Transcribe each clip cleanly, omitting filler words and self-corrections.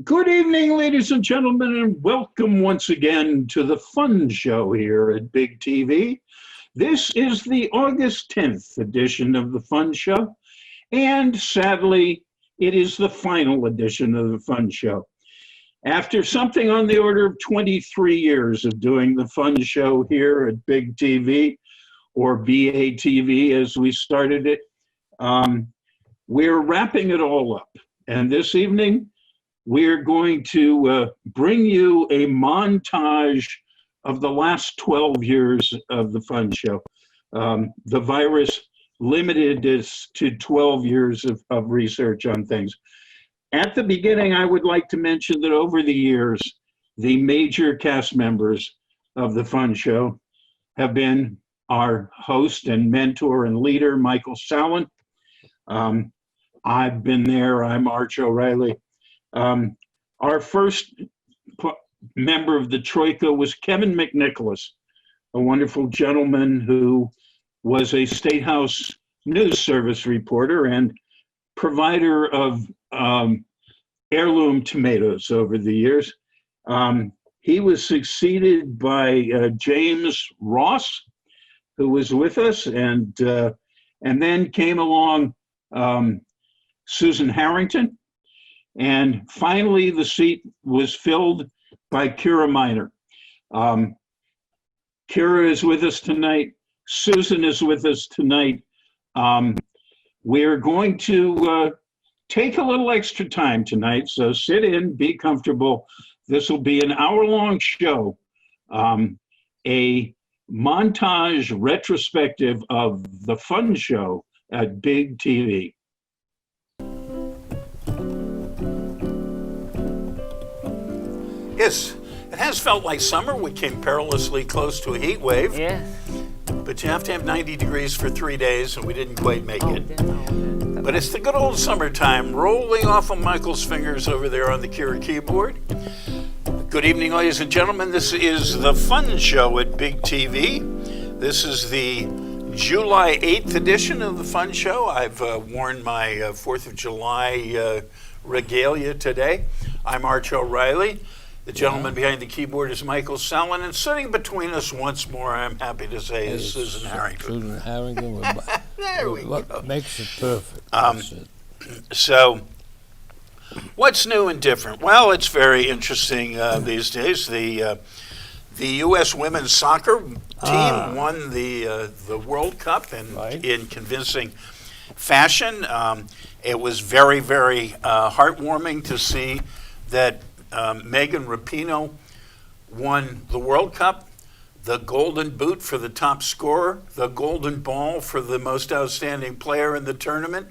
Good evening, ladies and gentlemen, and welcome once again to the Fun Show here at Big TV. This is the August 10th edition of the Fun Show, and sadly, it is the final edition of the Fun Show. After something on the order of 23 years of doing the Fun Show here at Big TV, or BATV as we started it, we're wrapping it all up. And this evening, we're going to bring you a montage of the last 12 years of the Fun Show. The virus limited us to 12 years of research on things. At the beginning, I would like to mention that over the years, the major cast members of the Fun Show have been our host and mentor and leader, Michael Sallin. I've been there. I'm Arch O'Reilly. Our first member of the Troika was Kevin McNicholas, a wonderful gentleman who was a State House News Service reporter and provider of heirloom tomatoes over the years. He was succeeded by James Ross, who was with us, and then came along Susan Harrington. And finally, the seat was filled by Kiera Minor. Kiera is with us tonight. Susan is with us tonight. We're going to take a little extra time tonight, so sit in, be comfortable. This will be an hour-long show, a montage retrospective of the Fun Show at Big TV. Yes, it has felt like summer. We came perilously close to a heat wave. Yeah. But you have to have 90 degrees for 3 days, and we didn't quite make it. But it's the good old summertime rolling off of Michael's fingers over there on the Kiera keyboard. Good evening, ladies and gentlemen. This is the Fun Show at Big TV. This is the July 8th edition of the Fun Show. I've worn my 4th of July regalia today. I'm Arch O'Reilly. The gentleman behind the keyboard is Michael Sallin, and sitting between us once more, I'm happy to say, is Susan Harrington. Susan Harrington. There we go. What makes it perfect? So, what's new and different? Well, it's very interesting these days. The U.S. women's soccer team won the World Cup in convincing fashion. It was very, very heartwarming to see that Megan Rapinoe won the World Cup, the Golden Boot for the top scorer, the Golden Ball for the most outstanding player in the tournament,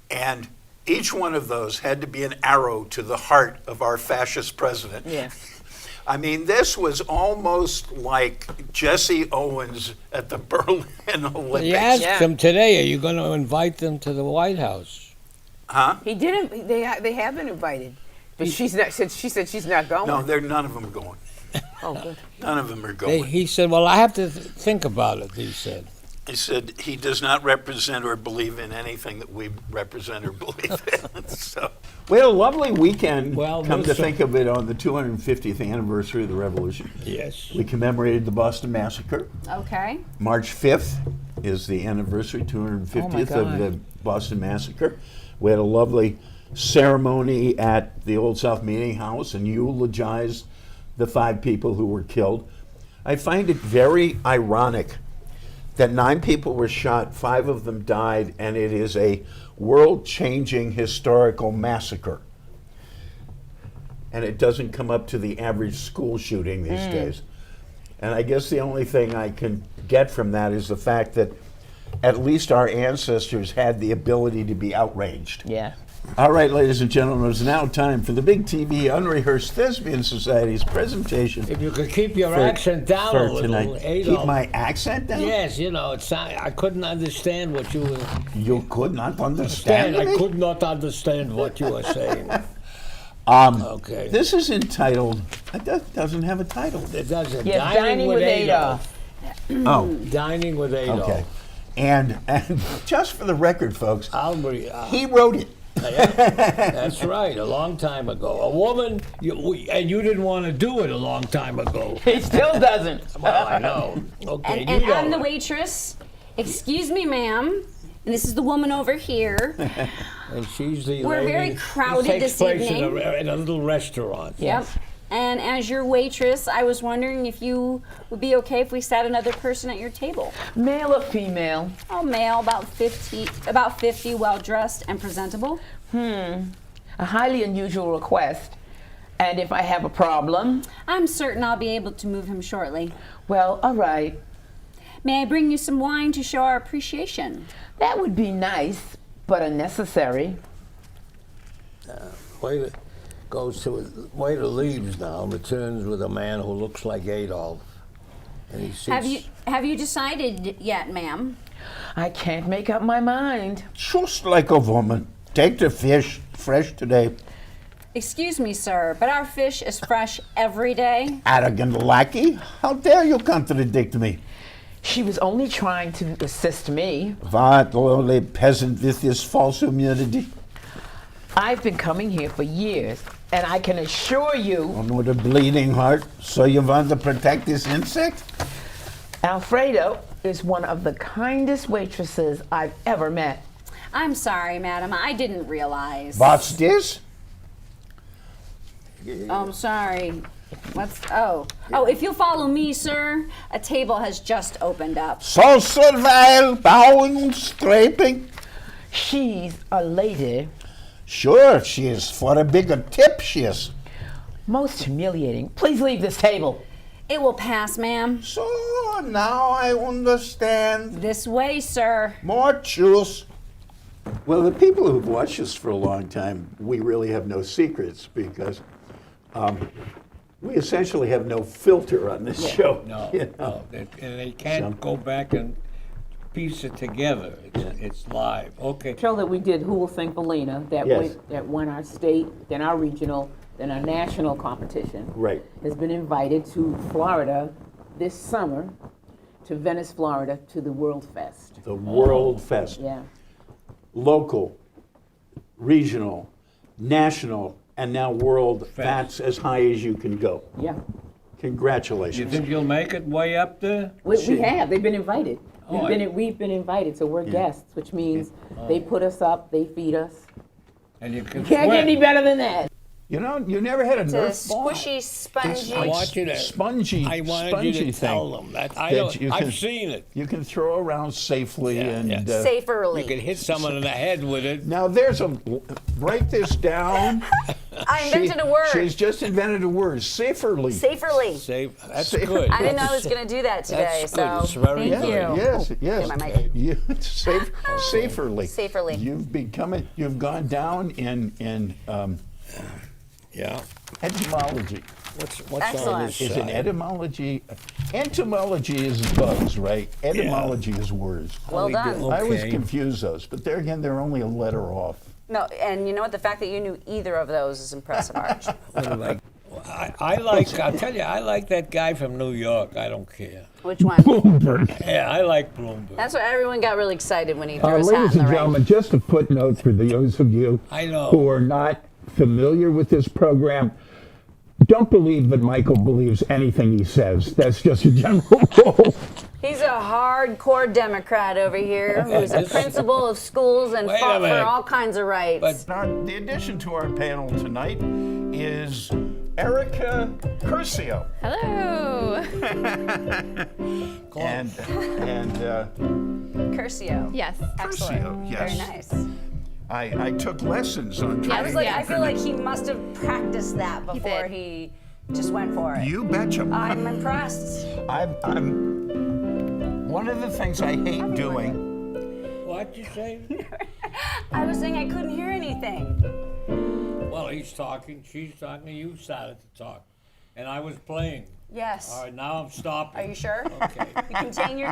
and each one of those had to be an arrow to the heart of our fascist president. Yeah. I mean, this was almost like Jesse Owens at the Berlin Olympics. You asked them today, are you going to invite them to the White House? Huh? He didn't. They have been invited, but she said she's not going. No, none of them are going. Oh, good. None of them are going. He said, well, I have to think about it, he said. He said he does not represent or believe in anything that we represent or believe in. So, we had a lovely weekend, come to think of it, on the 250th anniversary of the Revolution. Yes. We commemorated the Boston Massacre. Okay. March 5th is the anniversary, 250th of the Boston Massacre. We had a lovely ceremony at the Old South Meeting House and eulogized the 5 people who were killed. I find it very ironic that 9 people were shot, 5 of them died, and it is a world-changing historical massacre. And it doesn't come up to the average school shooting these days. And I guess the only thing I can get from that is the fact that at least our ancestors had the ability to be outraged. Yeah. All right, ladies and gentlemen, it's now time for the Big TV Unrehearsed Thespian Society's presentation. If you could keep your accent down a little. Tonight. Keep my accent down? Yes, you know, I couldn't understand what you were... You could not understand me? I could not understand what you were saying. Okay. This is entitled, it doesn't have a title. It doesn't. Yeah, Dining with Adolf. Oh. Dining with Adolf. Okay. And just for the record, folks, Albert, he wrote it. Yeah, that's right. A long time ago, a woman, and you didn't want to do it a long time ago. He still doesn't. Well, I know. Okay, And you I'm the don't. waitress. Excuse me, ma'am. And this is the woman over here. And she's the We're lady. very crowded It takes this place evening. in a little restaurant. Yep. And as your waitress, I was wondering if you would be okay if we sat another person at your table. Male or female? Oh, male, about 50, well dressed and presentable. A highly unusual request. And if I have a problem? I'm certain I'll be able to move him shortly. Well, all right. May I bring you some wine to show our appreciation? That would be nice, but unnecessary. Waiter leaves now, returns with a man who looks like Adolf. And he sits. Have you decided yet, ma'am? I can't make up my mind. Just like a woman. Take the fish, fresh today. Excuse me, sir, but our fish is fresh every day. Arrogant lackey, how dare you contradict me? She was only trying to assist me. What lowly peasant with this false humility? I've been coming here for years, and I can assure you, With a bleeding heart, so you want to protect this insect? Alfredo is one of the kindest waitresses I've ever met. I'm sorry, madam, I didn't realize. What's this? Oh, sorry. If you'll follow me, sir, a table has just opened up. So servile, bowing and scraping. She's a lady. Sure, she is. For a bigger tip, she is. Most humiliating. Please leave this table. It will pass, ma'am. So now I understand. This way, sir. More juice. Well, the people who've watched us for a long time, we really have no secrets because we essentially have no filter on this show. No, you know? no. And they can't go back and piece it together. It's live. Okay. Show that we did Who Will Sing for Lena, Yes. that won our state, then our regional, then our national competition. Right. Has been invited to Florida this summer, to Venice, Florida, to the World Fest. The World Fest. Yeah. Local, regional, national, and now world. That's as high as you can go. Yeah. Congratulations. You think you'll make it way up there? We have. They've been invited. Oh, We've been invited, so we're guests, which means they put us up, they feed us. And you can Can't get any better than that. You know, you never had a It's a Nerf ball? squishy, spongy. I want you to. Spongy, I wanted spongy you to tell thing them that. that you can- I've seen it. you can throw around safely Yeah, and yeah. Safe early. You could hit someone in the head with it. now there's a write this down. I invented a word. She's just invented a word. Saferly. Saferly. Safe. That's Safe. good. I didn't know I was going to do that today, That's good. so It's very thank good. you. Yes, yes. my mic. You, saferly. Saferly. You've gone down in Yeah. etymology. What's on Excellent. this Is side? an etymology? Entomology is bugs, right? Etymology is words. Well we do- done. I always Okay. confuse those, but there again, they're only a letter off. No, and you know what? The fact that you knew either of those is impressive, Arch. What do I like, I'll tell you, I like that guy from New York. I don't care. Which one? Yeah, I like Bloomberg. That's what everyone got really excited when he threw his hat Ladies in and the ring. gentlemen, just a footnote for those of you I know. who are not familiar with this program. Don't believe that Michael believes anything he says. That's just a general rule. He's a hardcore Democrat over here who's a This- principal of schools and Wait a fought for minute. all kinds of rights. But The addition to our panel tonight is Erica Curcio. Hello. And Curcio. Yes. Excellent. Curcio, yes. Very nice. I took lessons on I trying was to like, Yeah. I feel like he must have practiced that before did. he just went for it. You betcha. I'm impressed. I'm one of the things I hate doing. what'd you say? I was saying I couldn't hear anything. Well, he's talking, she's talking, you started to talk. And I was playing. Yes. All right, now I'm stopping. Are you sure? Okay.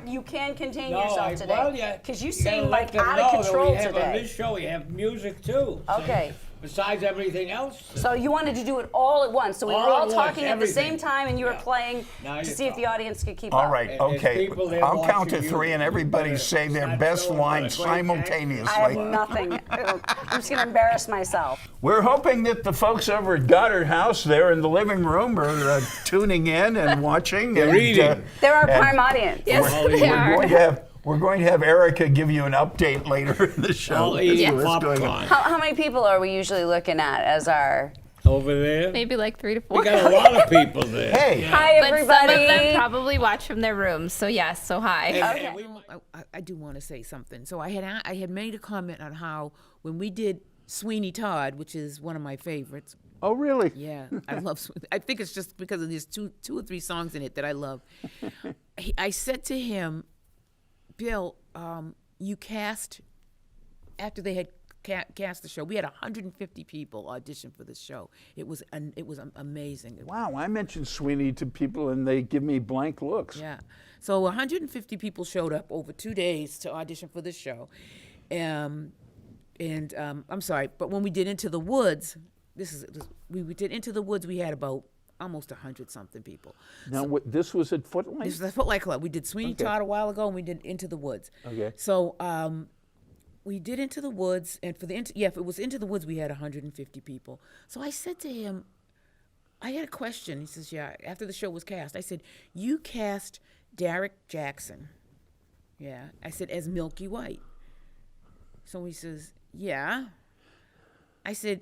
You can contain No, yourself today. well, yeah. Because you gotta seem let like them out know of that control we have, on today. this show, we have music too. Okay. besides everything else. So you wanted to do it all at once. So we were All all at once, talking at the everything. same time, and you were Yeah. playing Now to you see if the talk. audience could keep All up. right, And there's okay. people there I'll count to watching you. 3 and everybody You say their better best start line showing what a great simultaneously. I have nothing. I'm just going to embarrass myself. We're hoping that the folks over at Goddard House there in the living room are tuning in and watching. They're and, reading. They're our and prime audience. We're going to have Erica give you an update later in the show. All eating as to what's going on. popcorn. How many people are we usually looking at as our... Over there. Maybe like 3 to 4. We got a lot of people there. Hey, Hi, But some of everybody. them probably watch from their rooms, so yes, so hi. And we- I do want to say something. So I had made a comment on how when we did Sweeney Todd, which is one of my favorites. oh really? Yeah, I love. I think it's just because of these two or three songs in it that I love. I said to him, Bill, you cast after they had cast the show. We had 150 people audition for this show. It was amazing. Wow, I mentioned Sweeney to people and they give me blank looks. Yeah. So 150 people showed up over 2 days to audition for this show. I'm sorry, but when we did Into the Woods, we did Into the Woods, we had about almost 100-something people. Now, this was at Footlight? This is the Footlight Club. We did Sweeney Okay. Todd a while ago, and we did Into the Woods. Okay. So we did Into the Woods, and if it was Into the Woods, we had 150 people. So I said to him, I had a question. He says, yeah, after the show was cast, I said, you cast Derek Jackson. Yeah. I said, as Milky White. So he says, yeah. I said,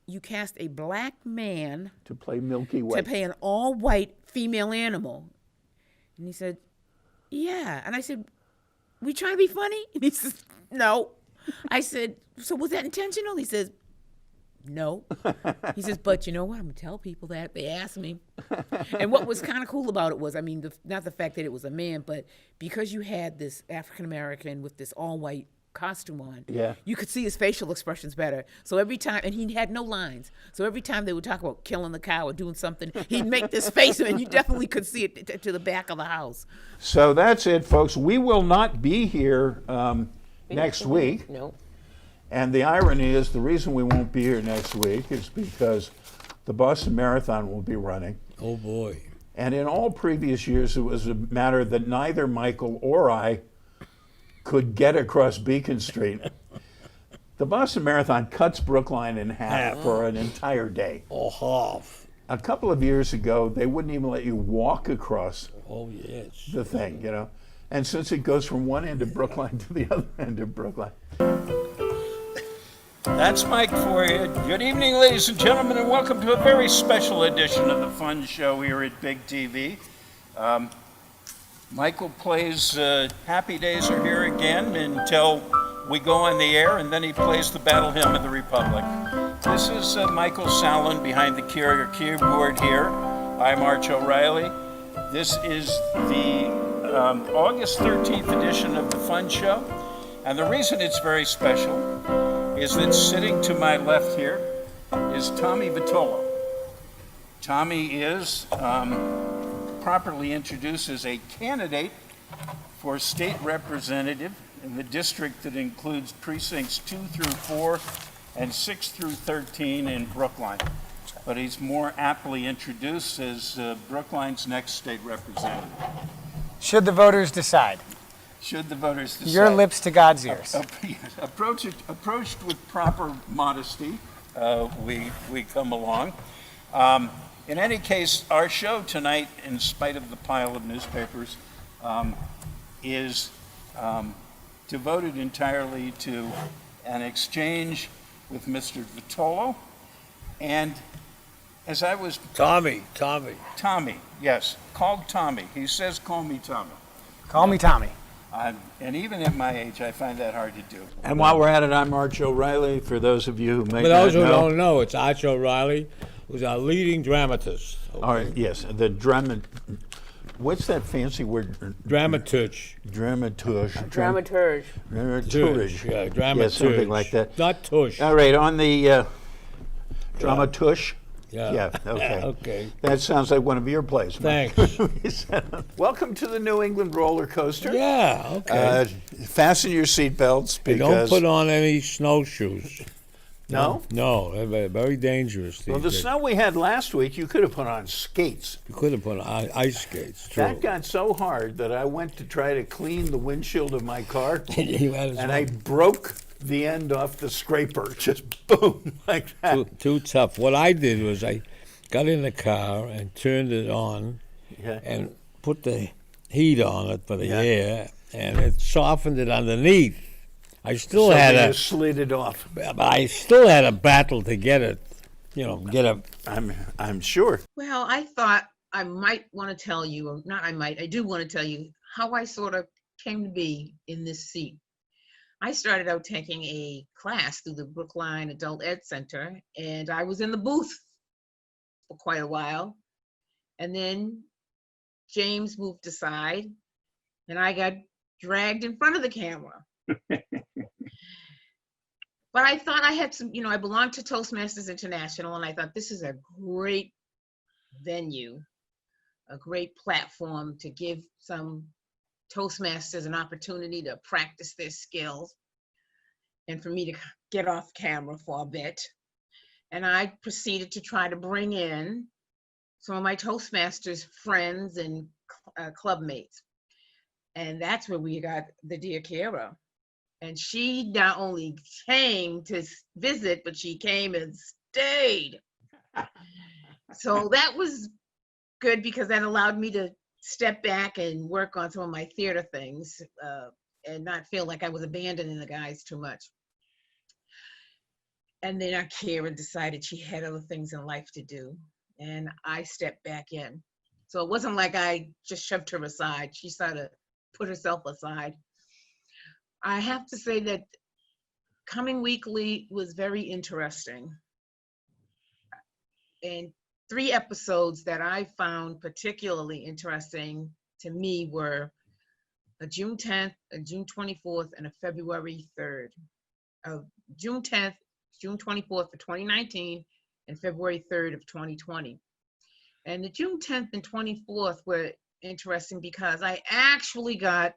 you cast a black man To play Milky to Way. play an all-white female animal. And he said, yeah. And I said, we trying to be funny? And he says, no. I said, so was that intentional? He says, no. He says, but you know what? I'm going to tell people that. They asked me. And what was kind of cool about it was, I mean, not the fact that it was a man, but because you had this African-American with this all-white costume on, Yeah. you could see his facial expressions better. So every time, and he had no lines. So every time they would talk about killing the cow or doing something, he'd make this face, and you definitely could see it to the back of the house. So that's it, folks. We will not be here next week. No. And the irony is the reason we won't be here next week is because the Boston Marathon will be running. Oh boy. And in all previous years, it was a matter that neither Michael or I could get across Beacon Street. The Boston Marathon cuts Brookline in half for an entire day. Oh, half. A couple of years ago, they wouldn't even let you walk across Oh, yes. the thing, you know. And since it goes from one end of Brookline to the other end of Brookline. That's Mike for you. Good evening, ladies and gentlemen, and welcome to a very special edition of the Fun Show here at Big TV. Michael plays Happy Days Are Here Again until we go on the air, and then he plays the Battle Hymn of the Republic. This is Michael Sallin behind the keyboard here. I'm Arch O'Reilly. This is the August 13th edition of the Fun Show, and the reason it's very special is that sitting to my left here is Tommy Vitolo. Tommy is properly introduced as a candidate for state representative in the district that includes precincts 2 through 4 and 6 through 13 in Brookline. But he's more aptly introduced as Brookline's next state representative. Should the voters decide? Should the voters decide. Your lips to God's ears. Approached with proper modesty, we come along. In any case, our show tonight, in spite of the pile of newspapers, is devoted entirely to an exchange with Mr. Vitolo. And as I was... Tommy. Tommy, yes, called Tommy. He says, call me Tommy. Call me Tommy. And even at my age, I find that hard to do. And while we're at it, I'm Arch O'Reilly. For those of you who may For those not who know, don't know, it's Arch O'Reilly, who's our leading dramatist. Okay? all right, yes, the what's that fancy word? Dramaturge. Dramaturge. Dramaturge. Dramaturge. Yeah, dramaturge. Yeah, something like that. Not tush. All right, on the dramaturge. Yeah. Yeah, okay. Okay. That sounds like one of your plays. Mike. Thanks. Welcome to the New England roller coaster. Yeah, okay. Fasten your seatbelts And don't because put on any snowshoes. No? No, they're very dangerous. Well, the these days. snow we had last week, you could have put on skates. You could have put on ice skates. True. That got so hard that I went to try to clean the windshield of my car, You might as and well. I broke the end off the scraper. Just boom, like that. Too tough. What I did was I got in the car and turned it on Yeah. and put the heat on it for the Yeah. air, and it softened it underneath. I still So had you a, slid it off. but I still had a battle to get it. Get a. I'm sure. Well, I thought I might want to tell you, or not I might, I do want to tell you how I sort of came to be in this seat. I started out taking a class through the Brookline Adult Ed Center, and I was in the booth for quite a while. And then James moved aside, and I got dragged in front of the camera. But I thought I had some, I belonged to Toastmasters International, and I thought this is a great venue, a great platform to give some Toastmasters an opportunity to practice their skills and for me to get off camera for a bit. And I proceeded to try to bring in some of my Toastmasters friends and club mates. And that's where we got the dear Kiera. And she not only came to visit, but she came and stayed. So that was good because that allowed me to step back and work on some of my theater things and not feel like I was abandoning the guys too much. And then our Kiera decided she had other things in life to do, and I stepped back in. So it wasn't like I just shoved her aside. She sort of put herself aside. I have to say that coming weekly was very interesting. And 3 episodes that I found particularly interesting to me were a June 10th, a June 24th, and a February 3rd. June 10th, June 24th for 2019, and February 3rd of 2020. And the June 10th and 24th were interesting because I actually got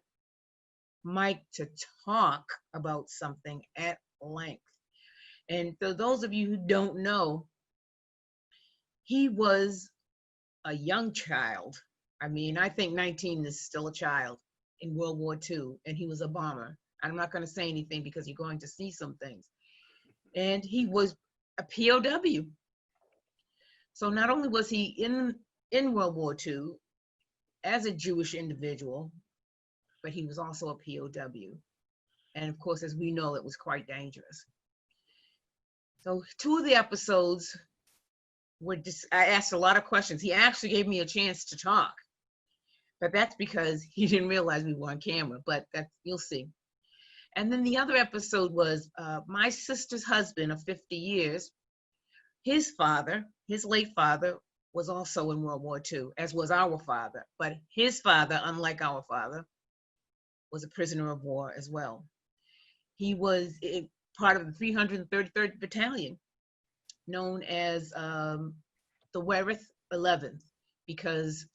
Mike to talk about something at length. And for those of you who don't know, he was a young child. I mean, I think 19 is still a child in World War II, and he was a bomber. I'm not going to say anything because you're going to see some things. And he was a POW. So not only was he in World War II as a Jewish individual, but he was also a POW. And of course, as we know, it was quite dangerous. So 2 of the episodes were I asked a lot of questions. He actually gave me a chance to talk, but that's because he didn't realize we were on camera, but you'll see. And then the other episode was my sister's husband of 50 years. His father, his late father, was also in World War II, as was our father. But his father, unlike our father, was a prisoner of war as well. He was part of the 333rd Battalion, known as the Wereth 11th, because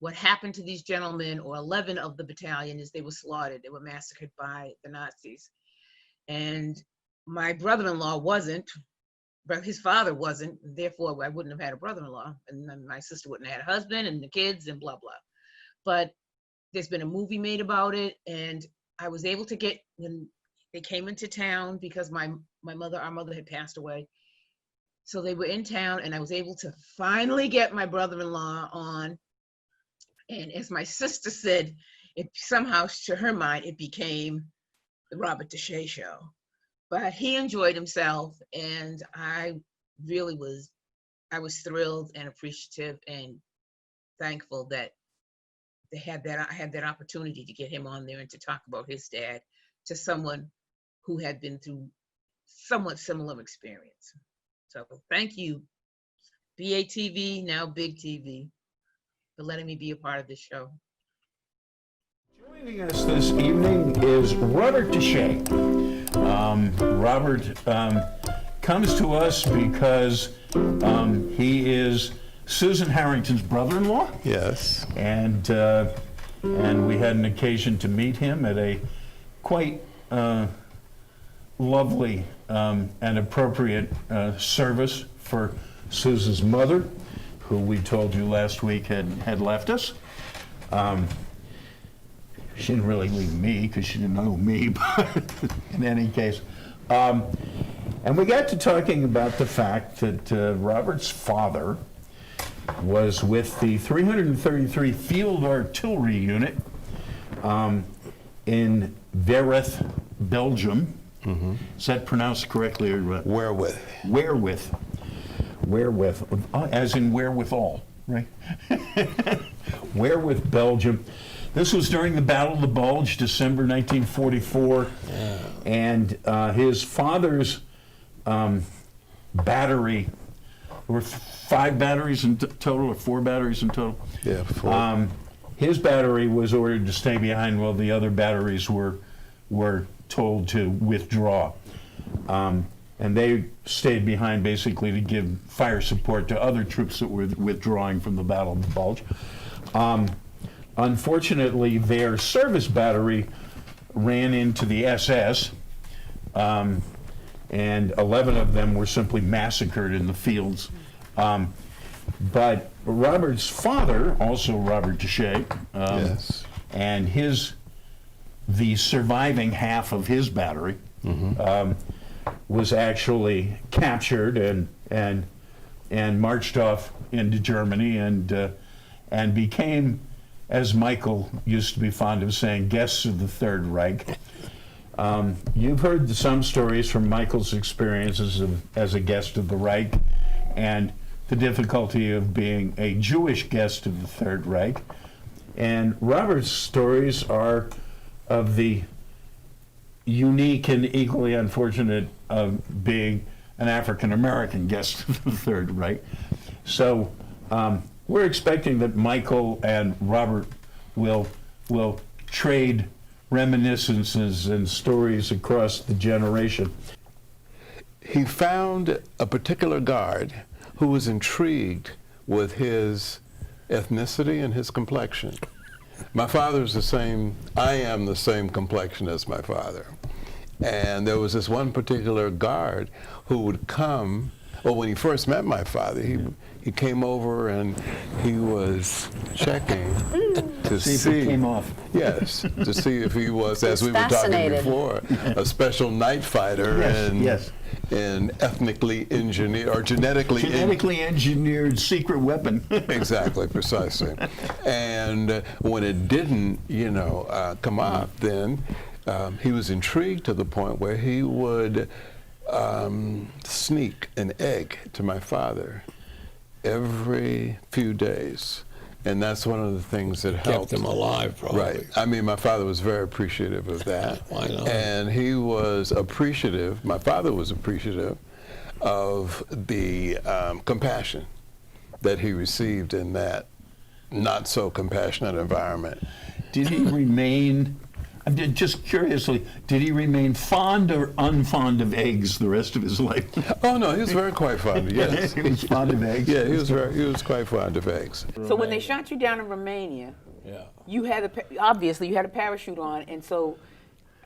what happened to these gentlemen, or 11 of the battalion, is they were slaughtered. They were massacred by the Nazis. And my brother-in-law wasn't, but his father wasn't. Therefore, I wouldn't have had a brother-in-law, and then my sister wouldn't have had a husband and the kids and blah, blah. But there's been a movie made about it, and I was able to get, when they came into town, because our mother had passed away. So they were in town, and I was able to finally get my brother-in-law on. And as my sister said, it somehow, to her mind, it became the Robert Deshay Show. But he enjoyed himself, and I was thrilled and appreciative and thankful that I had that opportunity to get him on there and to talk about his dad to someone who had been through somewhat similar experience. So thank you, BATV, now Big TV, for letting me be a part of this show. Joining us this evening is Robert Deshay. Robert comes to us because he is Susan Harrington's brother-in-law. Yes. And we had an occasion to meet him at a quite lovely and appropriate service for Susan's mother, who we told you last week had left us. She didn't really leave me because she didn't know me, but in any case. And we got to talking about the fact that Robert's father was with the 333 Field Artillery Unit in Vereth, Belgium. Mm-hmm. Is that pronounced correctly? Or Wherewith. Wherewith, as in wherewithal, right? Wherewith, Belgium. This was during the Battle of the Bulge, December 1944, and his father's battery, there were 5 batteries in total, or 4 batteries in total? Yeah, 4. His battery was ordered to stay behind while the other batteries were told to withdraw. And they stayed behind basically to give fire support to other troops that were withdrawing from the Battle of the Bulge. Unfortunately, their service battery ran into the SS, and 11 of them were simply massacred in the fields. But Robert's father, also Robert Deshay, Yes. and the surviving half of his battery, was actually captured and marched off into Germany and became, as Michael used to be fond of saying, guests of the Third Reich. You've heard some stories from Michael's experiences as a guest of the Reich and the difficulty of being a Jewish guest of the Third Reich. And Robert's stories are of the unique and equally unfortunate of being an African-American guest of the Third Reich. So we're expecting that Michael and Robert will trade reminiscences and stories across the generation. He found a particular guard who was intrigued with his ethnicity and his complexion. My father's the same, I am the same complexion as my father. And there was this one particular guard who would come, well, when he first met my father, he came over and he was checking to see if it came off. Yes, to see if he was, as we were talking before, a special night fighter and ethnically engineered or genetically engineered secret weapon. Exactly, precisely. And when it didn't, come up, then he was intrigued to the point where he would sneak an egg to my father every few days. And that's one of the things that helped. Kept him alive, probably. Right. I mean, my father was very appreciative of that. Why not? And he was appreciative, my father was appreciative of the compassion that he received in that not so compassionate environment. Did he remain, just curiously, did he remain fond or unfond of eggs the rest of his life? Oh no, he was quite fond of, yes. He was fond of eggs? Yeah, he was quite fond of eggs. So when they shot you down in Romania, you had obviously you had a parachute on, and so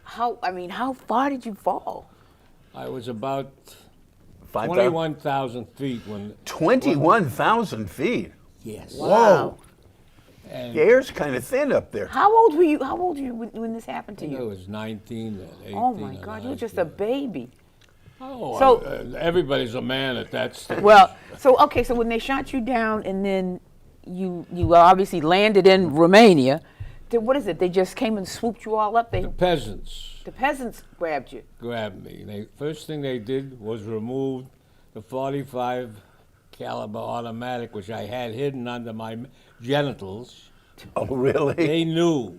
how far did you fall? I was about 21,000 feet when. 21,000 feet? Yes. Whoa. And The air's kind of thin up there. How old were you when this happened to I you? was 19 then, 18. Oh my God, you were just a baby. Oh, So- everybody's a man at that stage. Well, so when they shot you down and then you obviously landed in Romania, then what is it? They just came and swooped you all up? The peasants The peasants grabbed you. grabbed me. First thing they did was remove the 45 caliber automatic, which I had hidden under my genitals. Oh, really? They knew.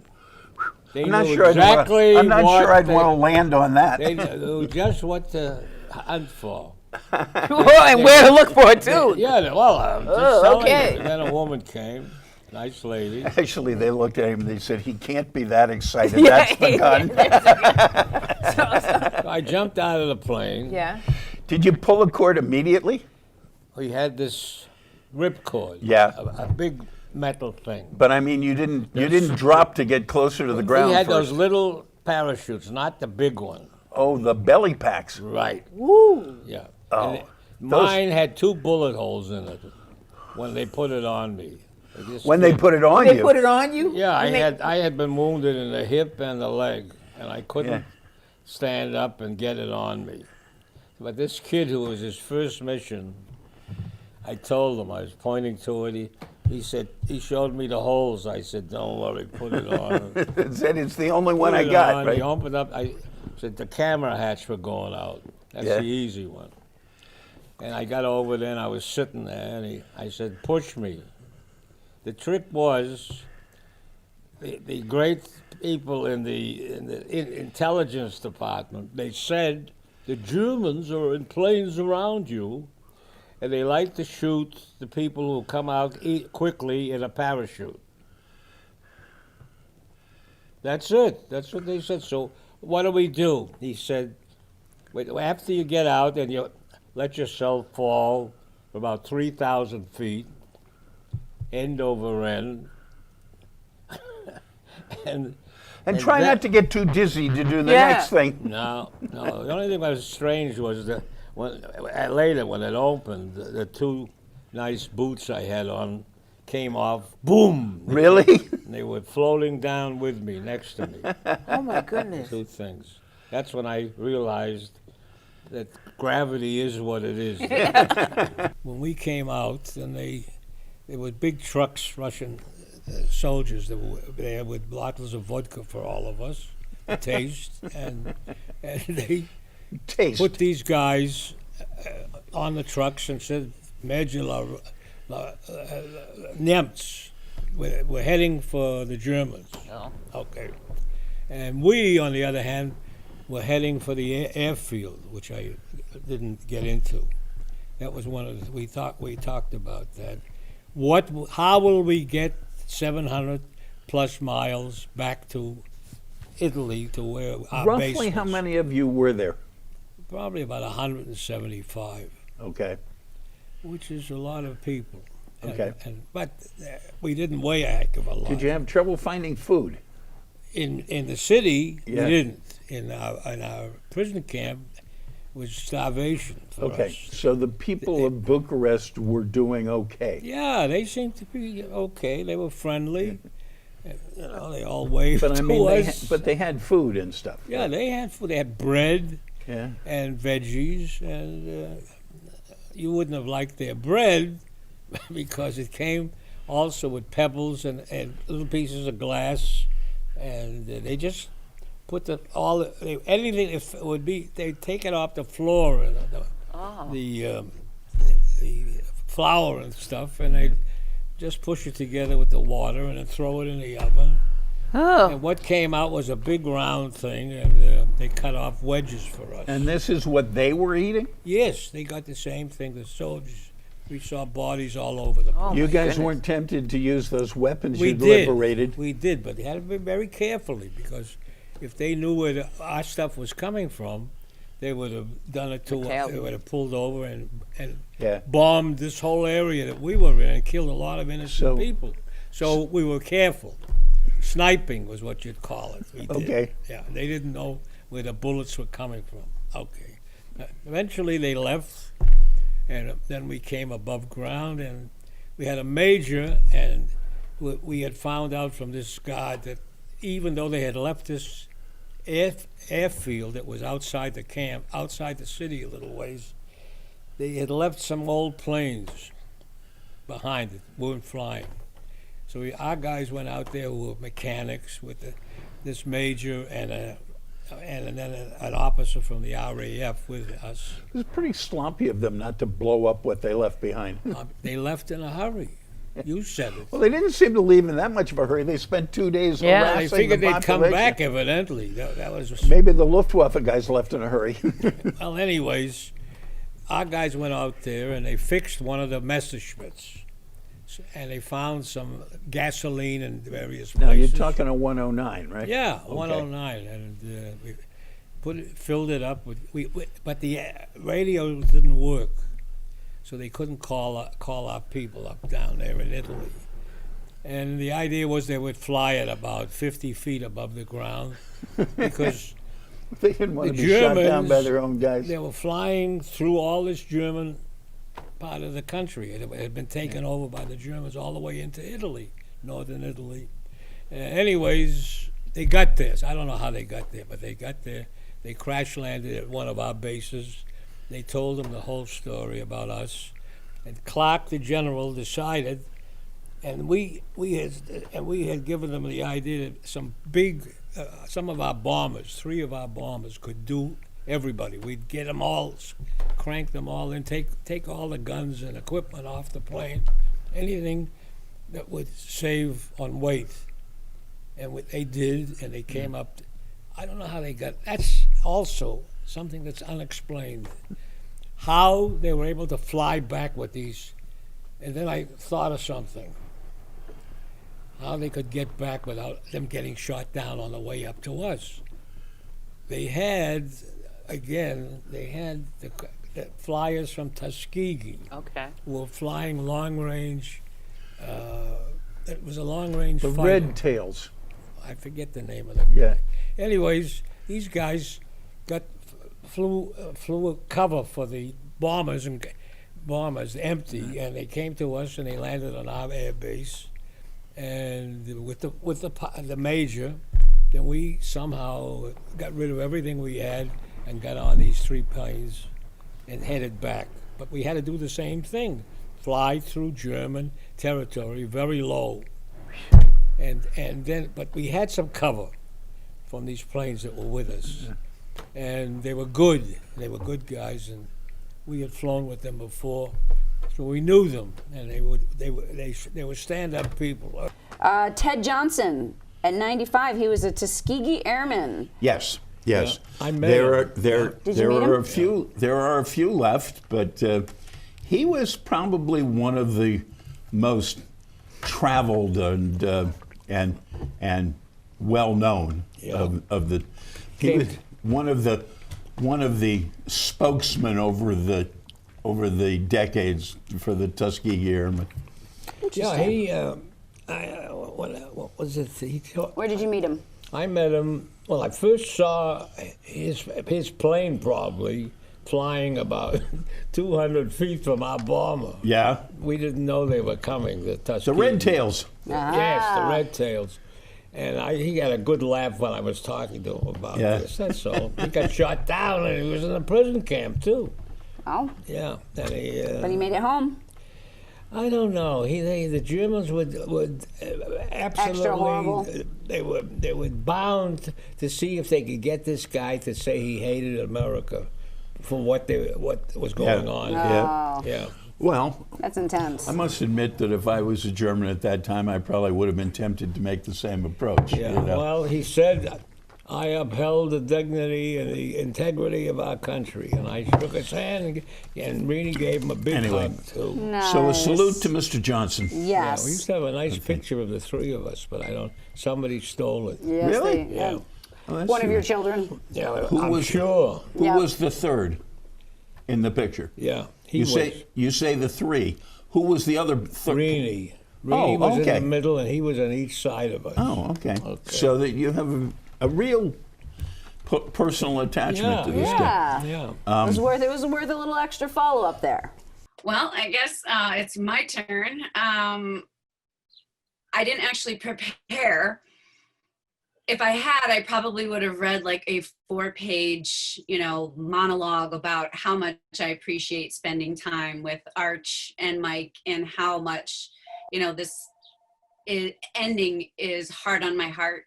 They I'm not knew sure exactly I'm not what sure I'd they- want to land on that. They knew just what to hunt for. And where to look for it too. Yeah, well, I'm just telling okay. you. And then a woman came, nice lady. Actually, they looked at him and they said, he can't be that excited. That's the gun. So I jumped out of the plane. Yeah. Did you pull the cord immediately? We had this ripcord. Yeah. A big metal thing. But I mean, you didn't drop to get closer to the ground We had first. those little parachutes, not the big one. Oh, the belly packs. Right. Woo. Yeah. Oh, And mine had 2 bullet holes in it when they put it on me. When they put it on They you. put it on you? Yeah, When they- I had been wounded in the hip and the leg, and I couldn't stand up and get it on me. But this kid who was his first mission, I told him, I was pointing to it, he said, he showed me the holes. I said, don't worry, put it on. Said it's the only one Put I it got, on. right? He opened up, I said, the camera hatch were going out. That's Yeah. the easy one. And I got over there and I was sitting there and I said, push me. The trick was the great people in the intelligence department, they said the Germans are in planes around you and they like to shoot the people who come out quickly in a parachute. That's it. That's what they said. So what do? He said, wait, after you get out and you let yourself fall about 3,000 feet, end over end, and try not to get too dizzy to do the next thing. No. The only thing that was strange was that later when it opened, the 2 nice boots I had on came off. Boom! Really? They were floating down with me, next to me. Oh my goodness. 2 things. That's when I realized that gravity is what it is. When we came out, and there were big trucks, Russian soldiers that were there with bottles of vodka for all of us to taste, and they put these guys on the trucks and said, Medjula, Nemts, we're heading for the Germans. Oh. Okay. And we, on the other hand, were heading for the airfield, which I didn't get into. That was one of the, we talked about that. How will we get 700 plus miles back to Italy to where our base Roughly how was? many of you were there? Probably about 175. Okay. Which is a lot of people. Okay. But we didn't weigh a heck of a lot. Did you have trouble finding food? In the city, Yeah. we didn't. In our prison camp was starvation for us. So the people of Bucharest were doing okay. Yeah, they seemed to be okay. They were friendly. You know, they all waved But I to mean, us. they had food and stuff. Yeah, they had food. They had bread Yeah. and veggies, and you wouldn't have liked their bread because it came also with pebbles and little pieces of glass, and they just put anything if it would be, they'd take it off the floor and the flour and stuff, and they'd just push it together with the water and then throw it in the oven. Oh. And what came out was a big round thing, and they cut off wedges for us. And this is what they were eating? Yes, they got the same thing. The soldiers, we saw bodies all over the place. Oh, You my guys goodness. weren't tempted to use those weapons We you did. liberated? We did, but they had to be very carefully because if they knew where our stuff was coming from, they would have done it to us. They would have pulled over and Yeah. bombed this whole area that we were in and killed a lot of innocent So- people. So we were careful. Sniping was what you'd call it. We did. Okay. Yeah, they didn't know where the bullets were coming from. Okay. Eventually they left, and then we came above ground, and we had a major, and we had found out from this guard that even though they had left this airfield that was outside the camp, outside the city a little ways, they had left some old planes behind it, weren't flying. So our guys went out there who were mechanics with this major and then an officer from the RAF with us. It was pretty sloppy of them not to blow up what they left behind. They left in a hurry. You said it. Well, they didn't seem to leave in that much of a hurry. They spent 2 days They harassing figured the they'd come population. back, evidently. That was Maybe the Luftwaffe guys left in a hurry. well. Anyways, our guys went out there and they fixed one of the Messerschmitts, and they found some gasoline in various places. Now you're talking a 109, right? Yeah, Okay. 109, and we filled it up with. But the radio didn't work, so they couldn't call our people up down there in Italy. And the idea was they would fly at about 50 feet above the ground, because They didn't want The to be shot down Germans, by their own guys. They were flying through all this German part of the country. It had been taken over by the Germans all the way into Italy, northern Italy. Anyways, they got there. So I don't know how they got there, but they got there. They crash landed at one of our bases. They told them the whole story about us. And Clark, the general, decided, and we had given them the idea that some of our bombers, 3 of our bombers, could do everybody. We'd get them all, crank them all in, take all the guns and equipment off the plane, anything that would save on weight. And what they did, and they came up. I don't know how they got. That's also something that's unexplained. How they were able to fly back with these, and then I thought of something. How they could get back without them getting shot down on the way up to us. They had the flyers from Tuskegee. Okay. Who were flying long range. It was a long range The fighter. Red Tails. I forget the name of them. Yeah. Anyways, these guys flew a cover for the bombers empty, and they came to us and they landed on our air base. And with the major, then we somehow got rid of everything we had and got on these 3 planes and headed back. But we had to do the same thing, fly through German territory very low. But we had some cover from these planes that were with us. And they were good. They were good guys, and we had flown with them before. So we knew them, and they were stand-up people. Ted Johnson, at 95, he was a Tuskegee Airman. Yes. Yeah, I met him. Did you meet him? There are a few left, but he was probably one of the most traveled and well known of the. He was one of the spokesmen over the decades for the Tuskegee Airmen. Yeah, what was it? Where did you meet him? I met him. Well, I first saw his plane probably flying about 200 feet from our bomber. Yeah. We didn't know they were coming. The Tuskegee. The Red Tails. Yes, the Red Tails. And he had a good laugh when I was talking to him about this. That's all. He got shot down, and he was in a prison camp too. Oh. Yeah. And but he made it home. I don't know. The Germans would absolutely. Extra horrible. They were bound to see if they could get this guy to say he hated America for what was going on. Oh. Yeah. Well, that's intense. I must admit that if I was a German at that time, I probably would have been tempted to make the same approach. Yeah. You know? Well, he said, I upheld the dignity and the integrity of our country, and I shook his hand, and Rini gave him a big hug too. Nice. So a salute to Mr. Johnson. Yes. Yeah, we used to have a nice picture of the 3 of us, but somebody stole it. Yes, Really? Yeah. Oh, one of your children. Yeah, Who I'm was- sure. Who was the 3rd in the picture? Yeah, You say the 3. Who was the other? Rini. Rini was in the middle, and he was on each side of us. Oh, okay. So that you have a real personal attachment to this guy. Yeah. It was worth a little extra follow-up there. Well, I guess it's my turn. I didn't actually prepare. If I had, I probably would have read like a 4-page, monologue about how much I appreciate spending time with Arch and Mike, and how much, this ending is hard on my heart.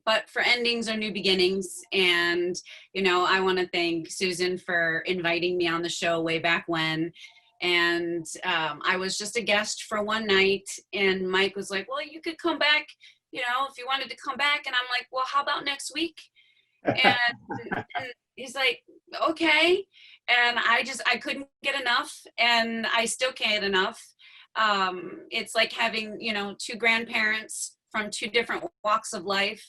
But for endings are new beginnings. And, I want to thank Susan for inviting me on the show way back when. And I was just a guest for one night, and Mike was like, well, you could come back, if you wanted to come back. And I'm like, well, how about next week? And he's like, okay. And I couldn't get enough, and I still can't get enough. It's like having, 2 grandparents from 2 different walks of life.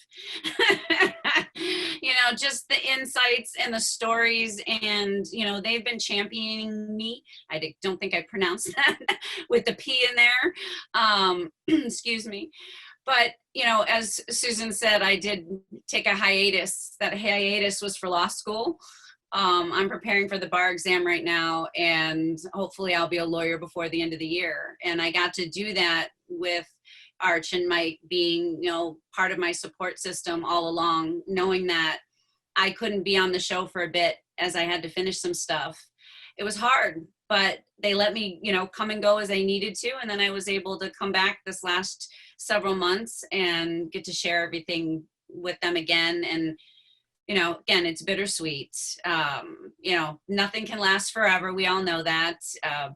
Just the insights and the stories, and they've been championing me. I don't think I pronounced that with the P in there. Excuse me. But, you know, as Susan said, I did take a hiatus. That hiatus was for law school. I'm preparing for the bar exam right now, and hopefully I'll be a lawyer before the end of the year. And I got to do that with Arch and Mike being, you know, part of my support system all along, knowing that I couldn't be on the show for a bit as I had to finish some stuff. It was hard, but they let me, you know, come and go as I needed to. And then I was able to come back this last several months and get to share everything with them again. And, you know, again, it's bittersweet. You know, nothing can last forever. We all know that,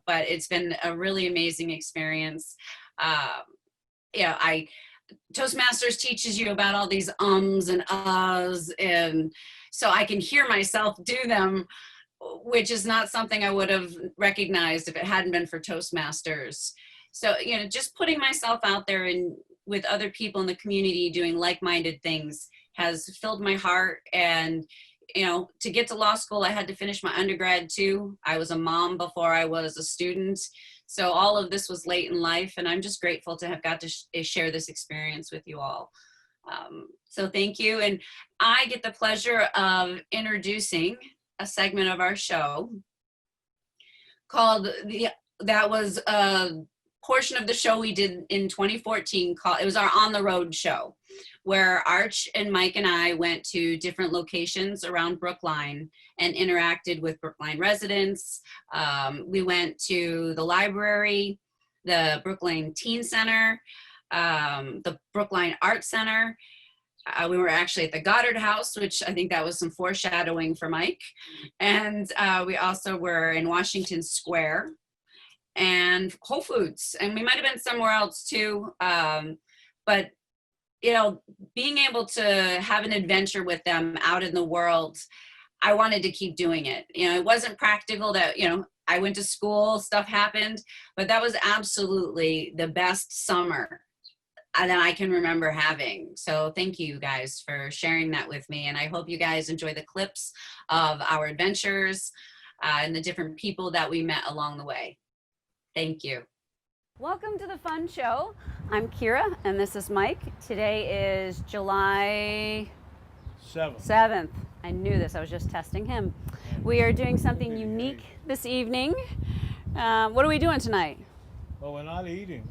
but it's been a really amazing experience. You know, Toastmasters teaches you about all these ums and uhs, and so I can hear myself do them, which is not something I would have recognized if it hadn't been for Toastmasters. So, you know, just putting myself out there and with other people in the community doing like-minded things has filled my heart. And, you know, to get to law school, I had to finish my undergrad too. I was a mom before I was a student. So all of this was late in life, and I'm just grateful to have got to share this experience with you all. So thank you. And I get the pleasure of introducing a segment of our show called that was a portion of the show we did in 2014 it was our On the Road show, where Arch and Mike and I went to different locations around Brookline and interacted with Brookline residents. We went to the library, the Brookline Teen Center, the Brookline Art Center. We were actually at the Goddard House, which I think that was some foreshadowing for Mike. And we also were in Washington Square and Whole Foods. And we might have been somewhere else too. But, you know, being able to have an adventure with them out in the world, I wanted to keep doing it. You know, it wasn't practical that, you know, I went to school, stuff happened, but that was absolutely the best summer that I can remember having. So thank you guys for sharing that with me. And I hope you guys enjoy the clips of our adventures and the different people that we met along the way. Thank you. Welcome to the Fun Show. I'm Kiera, and this is Mike. Today is July 7th. I knew this. I was just testing him. We are doing something unique this evening. What are we doing tonight? Well, we're not eating.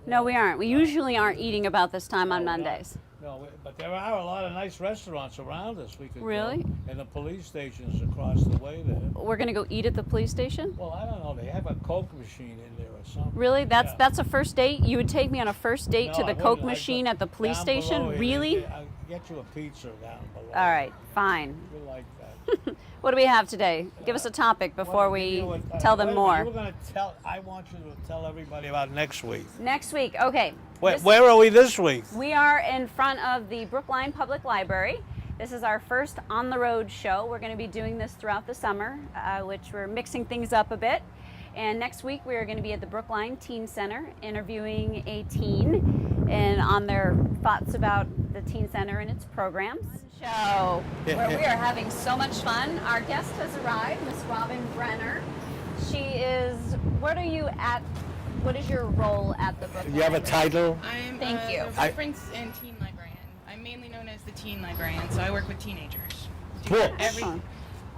No, we aren't. We usually aren't eating about this time on Mondays. No, but there are a lot of nice restaurants around us. We could Really? go, and the police station's across the way there. We're going to go eat at the police station? Well, I don't know. They have a Coke machine in there or something. Really? Yeah. That's a first date? You would take me on a first date to No, I the Coke wouldn't. I'd machine go at the police down station? below. Really? I'll get you a pizza down below. All right, fine. You like that. What do we have today? Give us a topic before we tell them more. You were going to tell. I want you to tell everybody about next week. Next week, okay. Where are we this week? We are in front of the Brookline Public Library. This is our first On the Road show. We're going to be doing this throughout the summer, which we're mixing things up a bit. And next week we are going to be at the Brookline Teen Center interviewing a teen and on their thoughts about the Teen Center and its programs. Show where we are having so much fun. Our guest has arrived, Miss Robin Brenner. She is, what are you at? What is your role at the Brookline? You have a title? I'm Thank you. the reference and teen librarian. I'm mainly known as the teen librarian, so I work with teenagers. Books.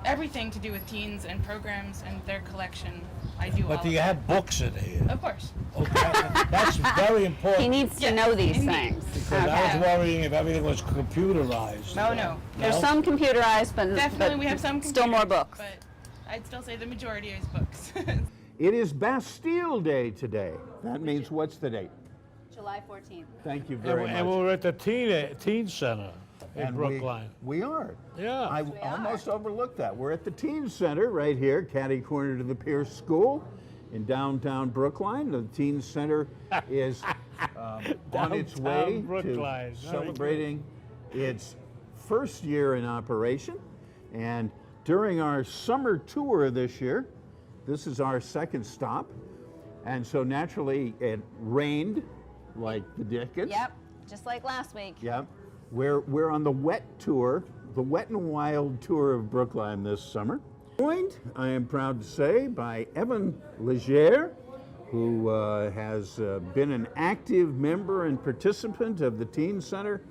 Everything to do with teens and programs and their collection. I do all But do you of have books in here? Of course. Okay, that's very important. He needs to know these things. Because I was worrying if everything was computerized. No. There's some computerized, but Definitely we have some still more computers, books. But I'd still say the majority is books. It is Bastille Day today. That means what's the date? July 14th. Thank you very much. And we're at the teen center in And Brookline. We are. Yeah. I almost overlooked that. We're at the Teen Center right here, catty corner to the Pierce School in downtown Brookline. The Teen Center is on its way Brookline. to celebrating its first year in operation. And during our summer tour this year, this is our second stop. And so naturally it rained like the dickens. Yep, just like last week. Yep. We're on the wet tour, the Wet and Wild tour of Brookline this summer. Joined, I am proud to say, by Evan Legere, who has been an active member and participant of the Teen Center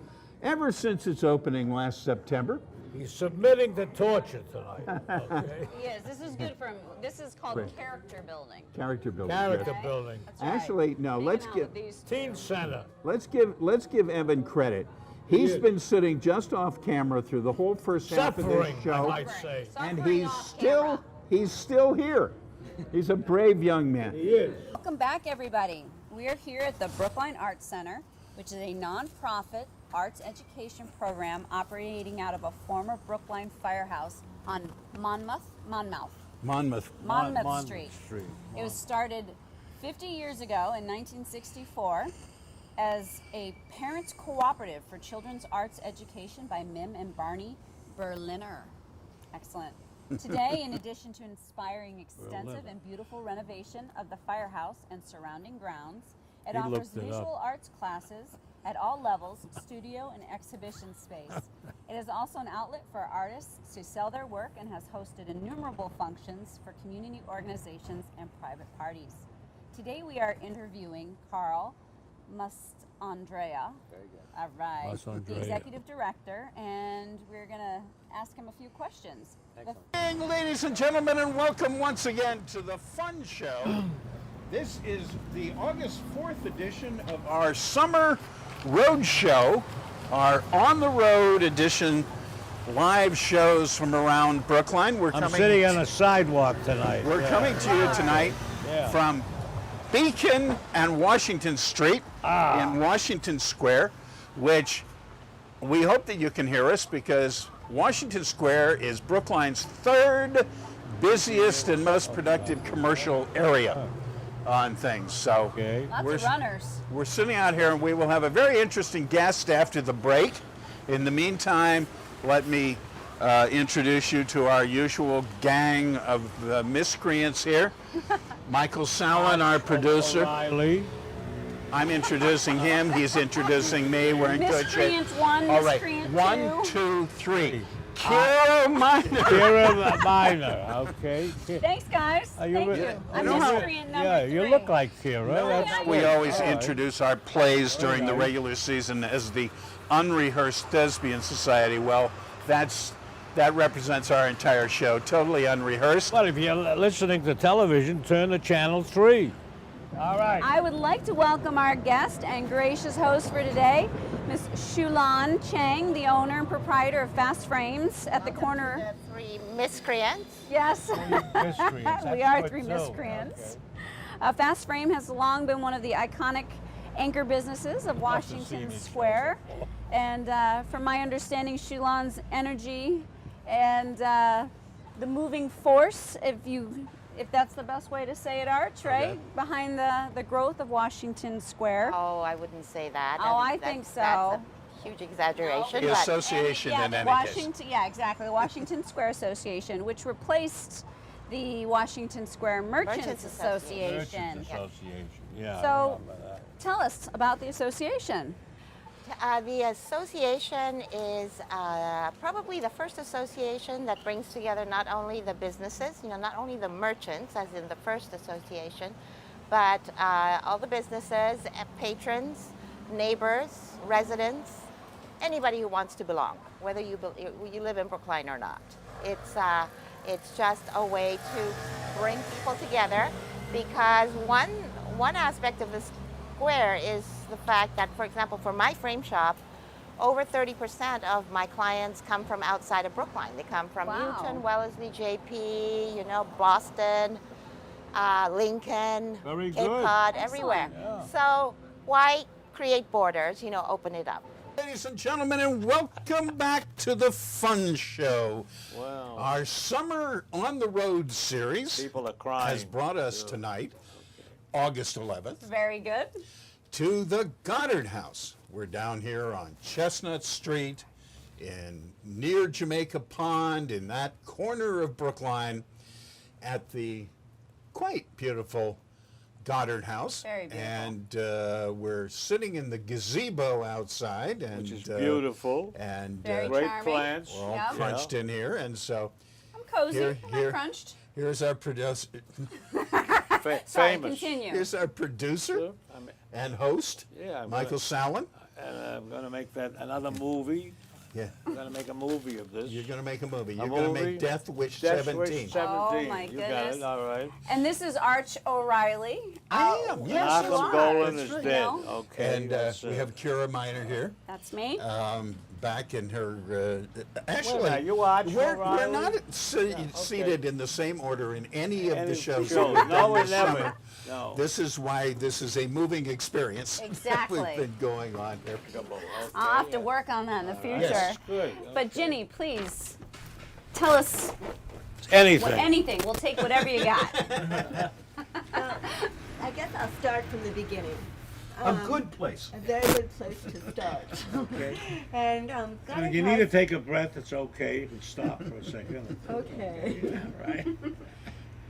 ever since its opening last September. He's submitting to torture tonight. Okay? Yes, this is good for him. This is called Great. character building. Character building. Character yes. building. That's right. Actually, no. Hanging Let's out give with these Teen Center. let's give Evan credit. He's been sitting just off camera through the whole first half of Suffering, this I show, might say. and Suffering he's off still camera. he's still here. He's a brave young man. He is. Welcome back, everybody. We are here at the Brookline Arts Center, which is a nonprofit arts education program operating out of a former Brookline firehouse on Monmouth Street. It was started 50 years ago in 1964 as a parents' cooperative for children's arts education by Mim and Barney Berliner. Excellent. Today, in addition to inspiring extensive and beautiful renovation of the firehouse and surrounding grounds, it offers visual arts classes at all levels, studio and exhibition space. It is also an outlet for artists to sell their work and has hosted innumerable functions for community organizations and private parties. Today we are interviewing Carl Mastandrea. All right, the executive director, and we're going to ask him a few questions. Good morning, ladies and gentlemen, and welcome once again to the Fun Show. This is the August 4th edition of our summer road show, our on-the-road edition live shows from around Brookline. I'm sitting on a sidewalk tonight. We're coming to you tonight from Beacon and Washington Street in Washington Square, which we hope that you can hear us because Washington Square is Brookline's third busiest and most productive commercial area on things. So Lots of runners. we're sitting out here and we will have a very interesting guest after the break. In the meantime, let me introduce you to our usual gang of miscreants here. Michael Sallin, our producer. O'Reilly. I'm introducing him. He's introducing me. We're in good shape. Miscreant one, All right, miscreant 1, 2, 3. Kiera Minor. Kiera Minor. Okay. Thanks, guys. Are you Thank re- you. I'm know how- miscreant number Yeah, 3. you look like Kiera. That's We good. always All right. introduce our plays during the Okay. regular season as the Unrehearsed Thespian Society. Well, that represents our entire show, totally unrehearsed. Well, if you're listening to television, turn to channel 3. All right. I would like to welcome our guest and gracious host for today, Ms. Shulan Chang, the owner and proprietor of Fast Frames at the corner. The 3 miscreants. Yes, Miscreants. we That's are good 3 too. miscreants. Fast Frame has long been one of the iconic anchor businesses of Washington Square. And from my understanding, Shulan's energy and the moving force, if that's the best way to say it, Arch, right? Okay. Behind the growth of Washington Square. Oh, I wouldn't say that. Oh, I That's- think so. That's a huge exaggeration. The but association yeah, in the any Washington, yeah, exactly. The Washington Square Association, which replaced the Washington Square Merchants Merchants Association. Merchants Association. Yeah. I So, remember that. tell us about the association. The association is probably the first association that brings together not only the businesses, not only the merchants, as in the first association, but all the businesses, patrons, neighbors, residents, anybody who wants to belong, whether you live in Brookline or not. It's just a way to bring people together because one aspect of this square is the fact that, for example, for my frame shop, over 30% of my clients come from outside of Brookline. They come from Newton, Wellesley, JP, Boston, Lincoln, Very Cape good. Cod, everywhere. Yeah. So why create borders, open it up. Ladies and gentlemen, and welcome back to the Fun Show. Wow. Our summer on the road series People are crying. has brought us tonight, August 11th, Very good. to the Goddard House. We're down here on Chestnut Street near Jamaica Pond in that corner of Brookline at the quite beautiful Goddard House. Very beautiful. And we're sitting in the gazebo outside. And, Which is beautiful. And Very Great charming. plants. we're all Yep. crunched in here. And so I'm cozy. Here- I'm not here. crunched. here's our producer. Sorry, famous. continue. Here's our producer and host, Yeah, Michael Sallin. And I'm going to make that another movie. Yeah. I'm going to make a movie of this. You're going to make a movie. You're A going to movie? make Death Wish Death 17. Wish 17. Oh, my You got goodness. it. All right. And this is Arch O'Reilly. I am, Yes, yes. you Malcolm are. Golan That's is right. dead. No. Okay. And that's we it. have Kiera Minor here. That's me. Back in her, Wait a actually, minute, you Arch we're O'Reilly? not seated in the same order in any of the Any shows show. that we've No, done we this never. summer. No. This is why this is a moving experience. Exactly. We've been going on here. I'll have to work on that in the future. Yes. Good. But Ginny, please tell us Anything. anything. We'll take whatever you got. I guess I'll start from the beginning. A good place. A very good place to start. Okay. And If Goddard you need to House- take a breath, it's okay. You can stop for a second. Okay. Yeah, right.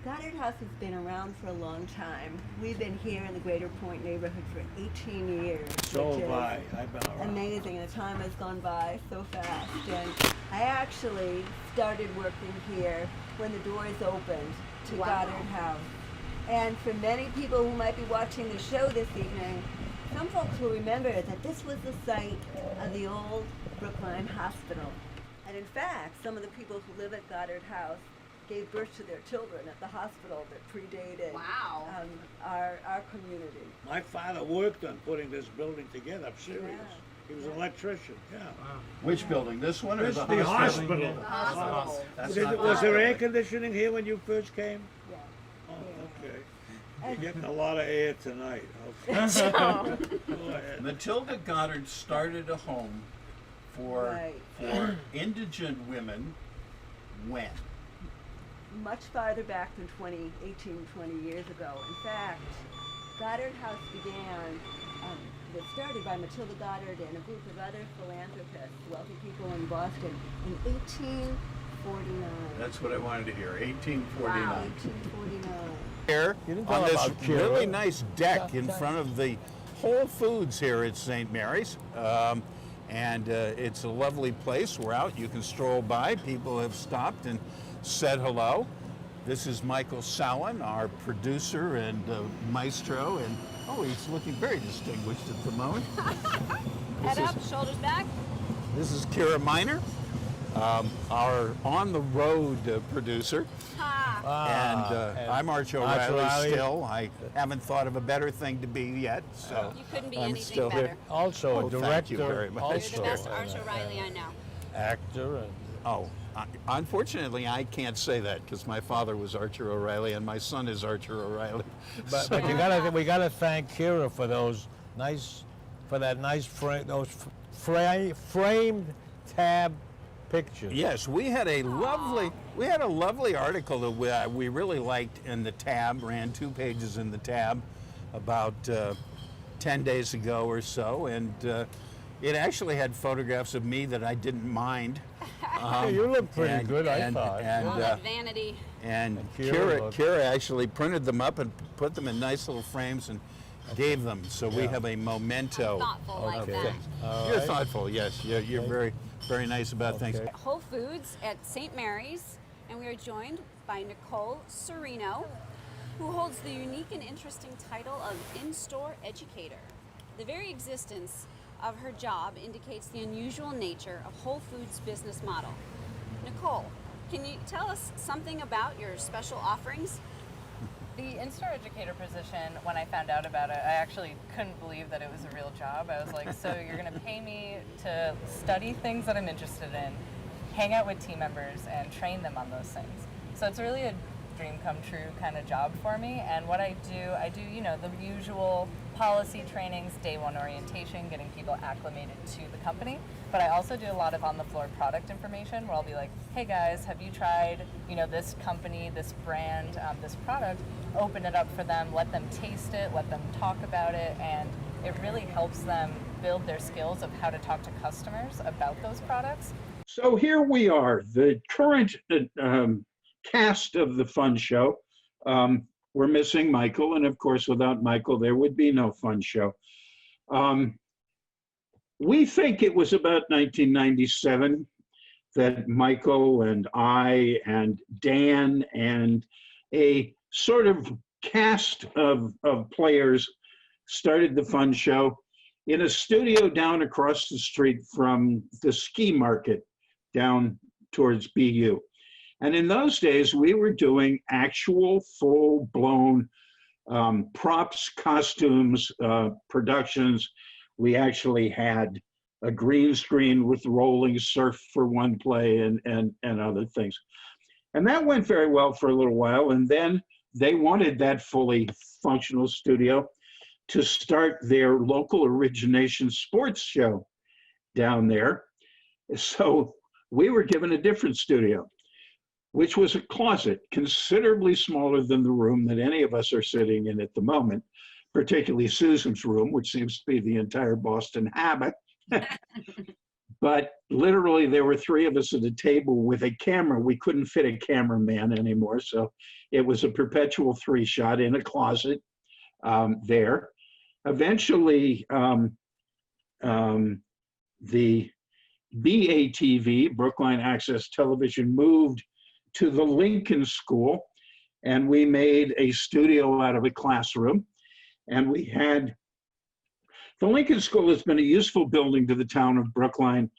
Goddard House has been around for a long time. We've been here in the Greater Point neighborhood for 18 years. So which have is I. I've been around. amazing, and the time has gone by so fast. And I actually started working here when the doors opened to Wow. Goddard House. And for many people who might be watching the show this evening, some folks will remember that this was the site of the old Brookline Hospital. And in fact, some of the people who live at Goddard House gave birth to their children at the hospital that predated Wow. our community. My father worked on putting this building together. I'm serious. Yeah. He was an electrician. Yeah. Which building? This one or This the is the hospital? hospital. Hospital. Was there air conditioning here when you first came? Yeah. Oh, okay. You're getting a lot of air tonight. Okay. Go ahead. Matilda Goddard started a home for Right. for indigent women when? Much farther back than 20 years ago. In fact, Goddard House began, was started by Matilda Goddard and a group of other philanthropists, wealthy people in Boston, in 1849. That's what I wanted to hear. 1849. Wow. 1849. Here You didn't on tell this about Kiera. really nice deck in front of the Whole Foods here at St. Mary's. And it's a lovely place. We're out. You can stroll by. People have stopped and said hello. This is Michael Sallin, our producer and maestro. And oh, he's looking very distinguished at the moment. Head up, shoulders back. This is Kiera Minor, our on-the-road producer. And I'm Arch O'Reilly still. I haven't thought of a better thing to be yet, so You couldn't be I'm anything still better. here. Also Oh, a thank director, you very much. You're also the best and Arch a- O'Reilly I know. actor, and Oh, unfortunately, I can't say that because my father was Archer O'Reilly and my son is Archer O'Reilly. but you gotta we gotta thank Kiera for those nice framed tab pictures. Yes, we had a lovely article that we really liked in the Tab. Ran 2 pages in the Tab about 10 days ago or so, and it actually had photographs of me that I didn't mind. You look pretty good, I thought. All that vanity. And Kiera Kiera actually printed them up and put them in nice little frames and gave them. So we have a memento. Thoughtful like of that. things. You're thoughtful, yes. You're very, very nice about things. Whole Foods at St. Mary's, and we are joined by Nicole Serino, who holds the unique and interesting title of in-store educator. The very existence of her job indicates the unusual nature of Whole Foods' business model. Nicole, can you tell us something about your special offerings? The in-store educator position, when I found out about it, I actually couldn't believe that it was a real job. I was like, so you're going to pay me to study things that I'm interested in, hang out with team members, and train them on those things. So it's really a dream come true kind of job for me. And what I do, you know, the usual policy trainings, day one orientation, getting people acclimated to the company. But I also do a lot of on-the-floor product information where I'll be like, hey guys, have you tried, you know, this company, this brand, this product? Open it up for them, let them taste it, let them talk about it, and it really helps them build their skills of how to talk to customers about those products. So here we are, the current cast of the Fun Show. We're missing Michael, and of course, without Michael, there would be no Fun Show. We think it was about 1997 that Michael and I and Dan and a sort of cast of players started the fun show in a studio down across the street from the ski market down towards BU. And in those days, we were doing actual full-blown props, costumes, productions. We actually had a green screen with rolling surf for one play and other things. And that went very well for a little while. And then they wanted that fully functional studio to start their local origination sports show down there. So we were given a different studio, which was a closet considerably smaller than the room that any of us are sitting in at the moment, particularly Susan's room, which seems to be the entire Boston habit. But literally there were three of us at a table with a camera. We couldn't fit a cameraman anymore. So it was a perpetual 3-shot in a closet there. Eventually, the BATV, Brookline Access Television, moved to the Lincoln School, and we made a studio out of a classroom. And we had, the Lincoln School has been a useful building to the town of Brookline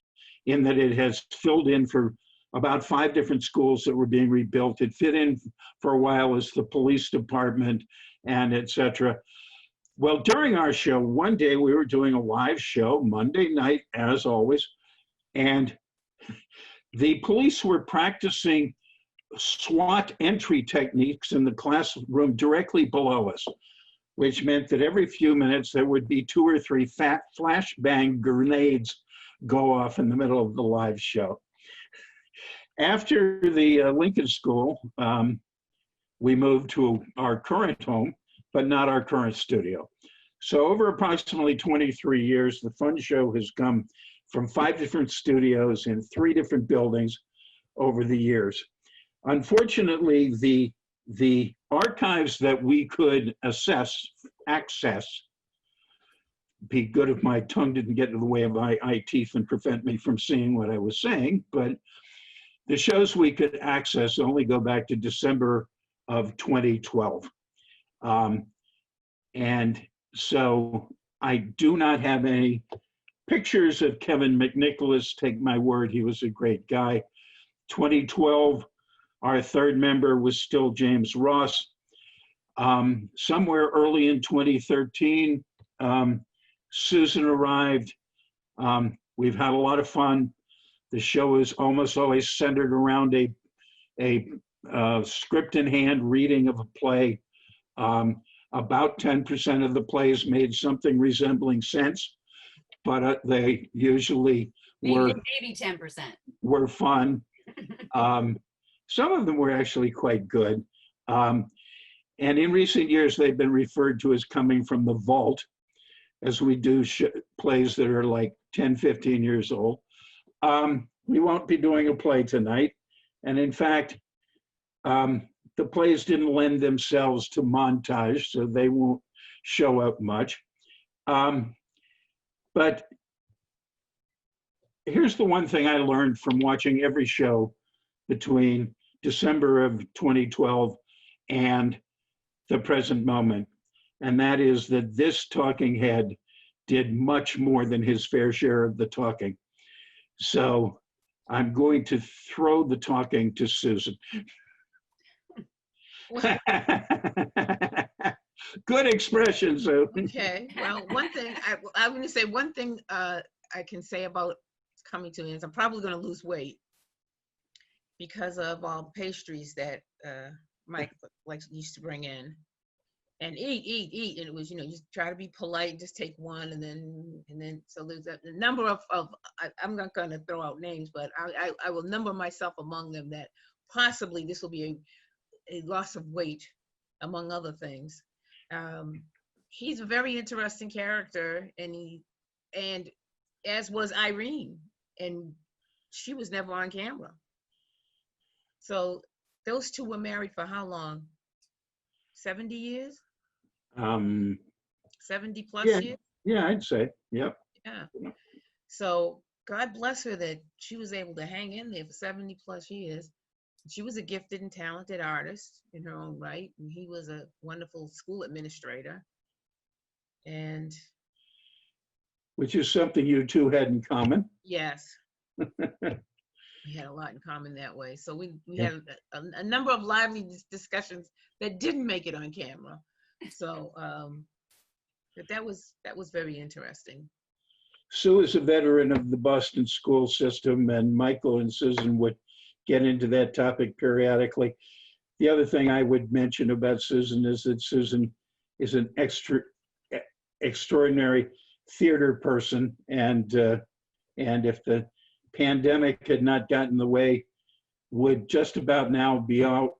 in that it has filled in for about 5 different schools that were being rebuilt. It fit in for a while as the police department and et cetera. Well, during our show, one day we were doing a live show, Monday night, as always, and the police were practicing SWAT entry techniques in the classroom directly below us, which meant that every few minutes there would be 2 or 3 fat flashbang grenades go off in the middle of the live show. After the Lincoln School, we moved to our current home, but not our current studio. So over approximately 23 years, the Fun Show has come from 5 different studios in 3 different buildings over the years. Unfortunately, the archives that we could access, be good if my tongue didn't get in the way of my eye teeth and prevent me from seeing what I was saying, but the shows we could access only go back to December of 2012. And so I do not have any pictures of Kevin McNicholas. Take my word, he was a great guy. 2012, our 3rd member was still James Ross. Somewhere early in 2013, Susan arrived. We've had a lot of fun. The show is almost always centered around a script in hand reading of a play. About 10% of the plays made something resembling sense, but they usually maybe 10%. Were fun. Some of them were actually quite good. And in recent years, they've been referred to as coming from the vault, as we do plays that are like 10, 15 years old. We won't be doing a play tonight. And in fact, the plays didn't lend themselves to montage, so they won't show up much. But here's the one thing I learned from watching every show between December of 2012 and the present moment, and that is that this talking head did much more than his fair share of the talking. So I'm going to throw the talking to Susan. Good expression, Sue. Okay, well, one thing, I'm going to say one thing I can say about coming to me is I'm probably going to lose weight because of all the pastries that Mike used to bring in. And eat, and it was, you try to be polite, just take one, and then so there's a number of I'm not going to throw out names, but I will number myself among them that possibly this will be a loss of weight, among other things. He's a very interesting character, and as was Irene, and she was never on camera. So those two were married for how long? 70 years? 70 plus years? Yeah, I'd say, yep. Yeah. So God bless her that she was able to hang in there for 70 plus years. She was a gifted and talented artist in her own right, and he was a wonderful school administrator. And which is something you two had in common. yes, we had a lot in common that way. So we Yeah. had a number of lively discussions that didn't make it on camera. So but that was very interesting. Sue is a veteran of the Boston school system, and Michael and Susan would get into that topic periodically. The other thing I would mention about Susan is that Susan is an extraordinary theater person, and if the pandemic had not gotten in the way, would just about now be out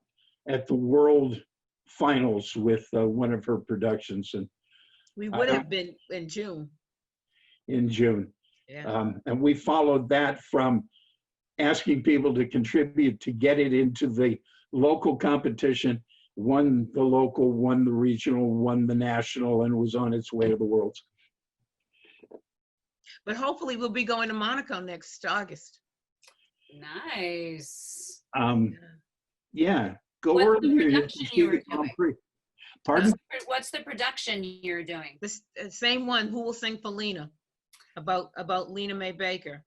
at the world finals with one of her productions, and We would have been in June. in June. Yeah. And we followed that from asking people to contribute to get it into the local competition, won the local, won the regional, won the national, and was on its way to the worlds. But hopefully we'll be going to Monaco next August. Nice. Yeah, go What's early. the Here, you production can you see were the Grand Prix. Pardon? What's the production you're doing? The same one, Who Will Sing for Lena, about Lena Mae Baker.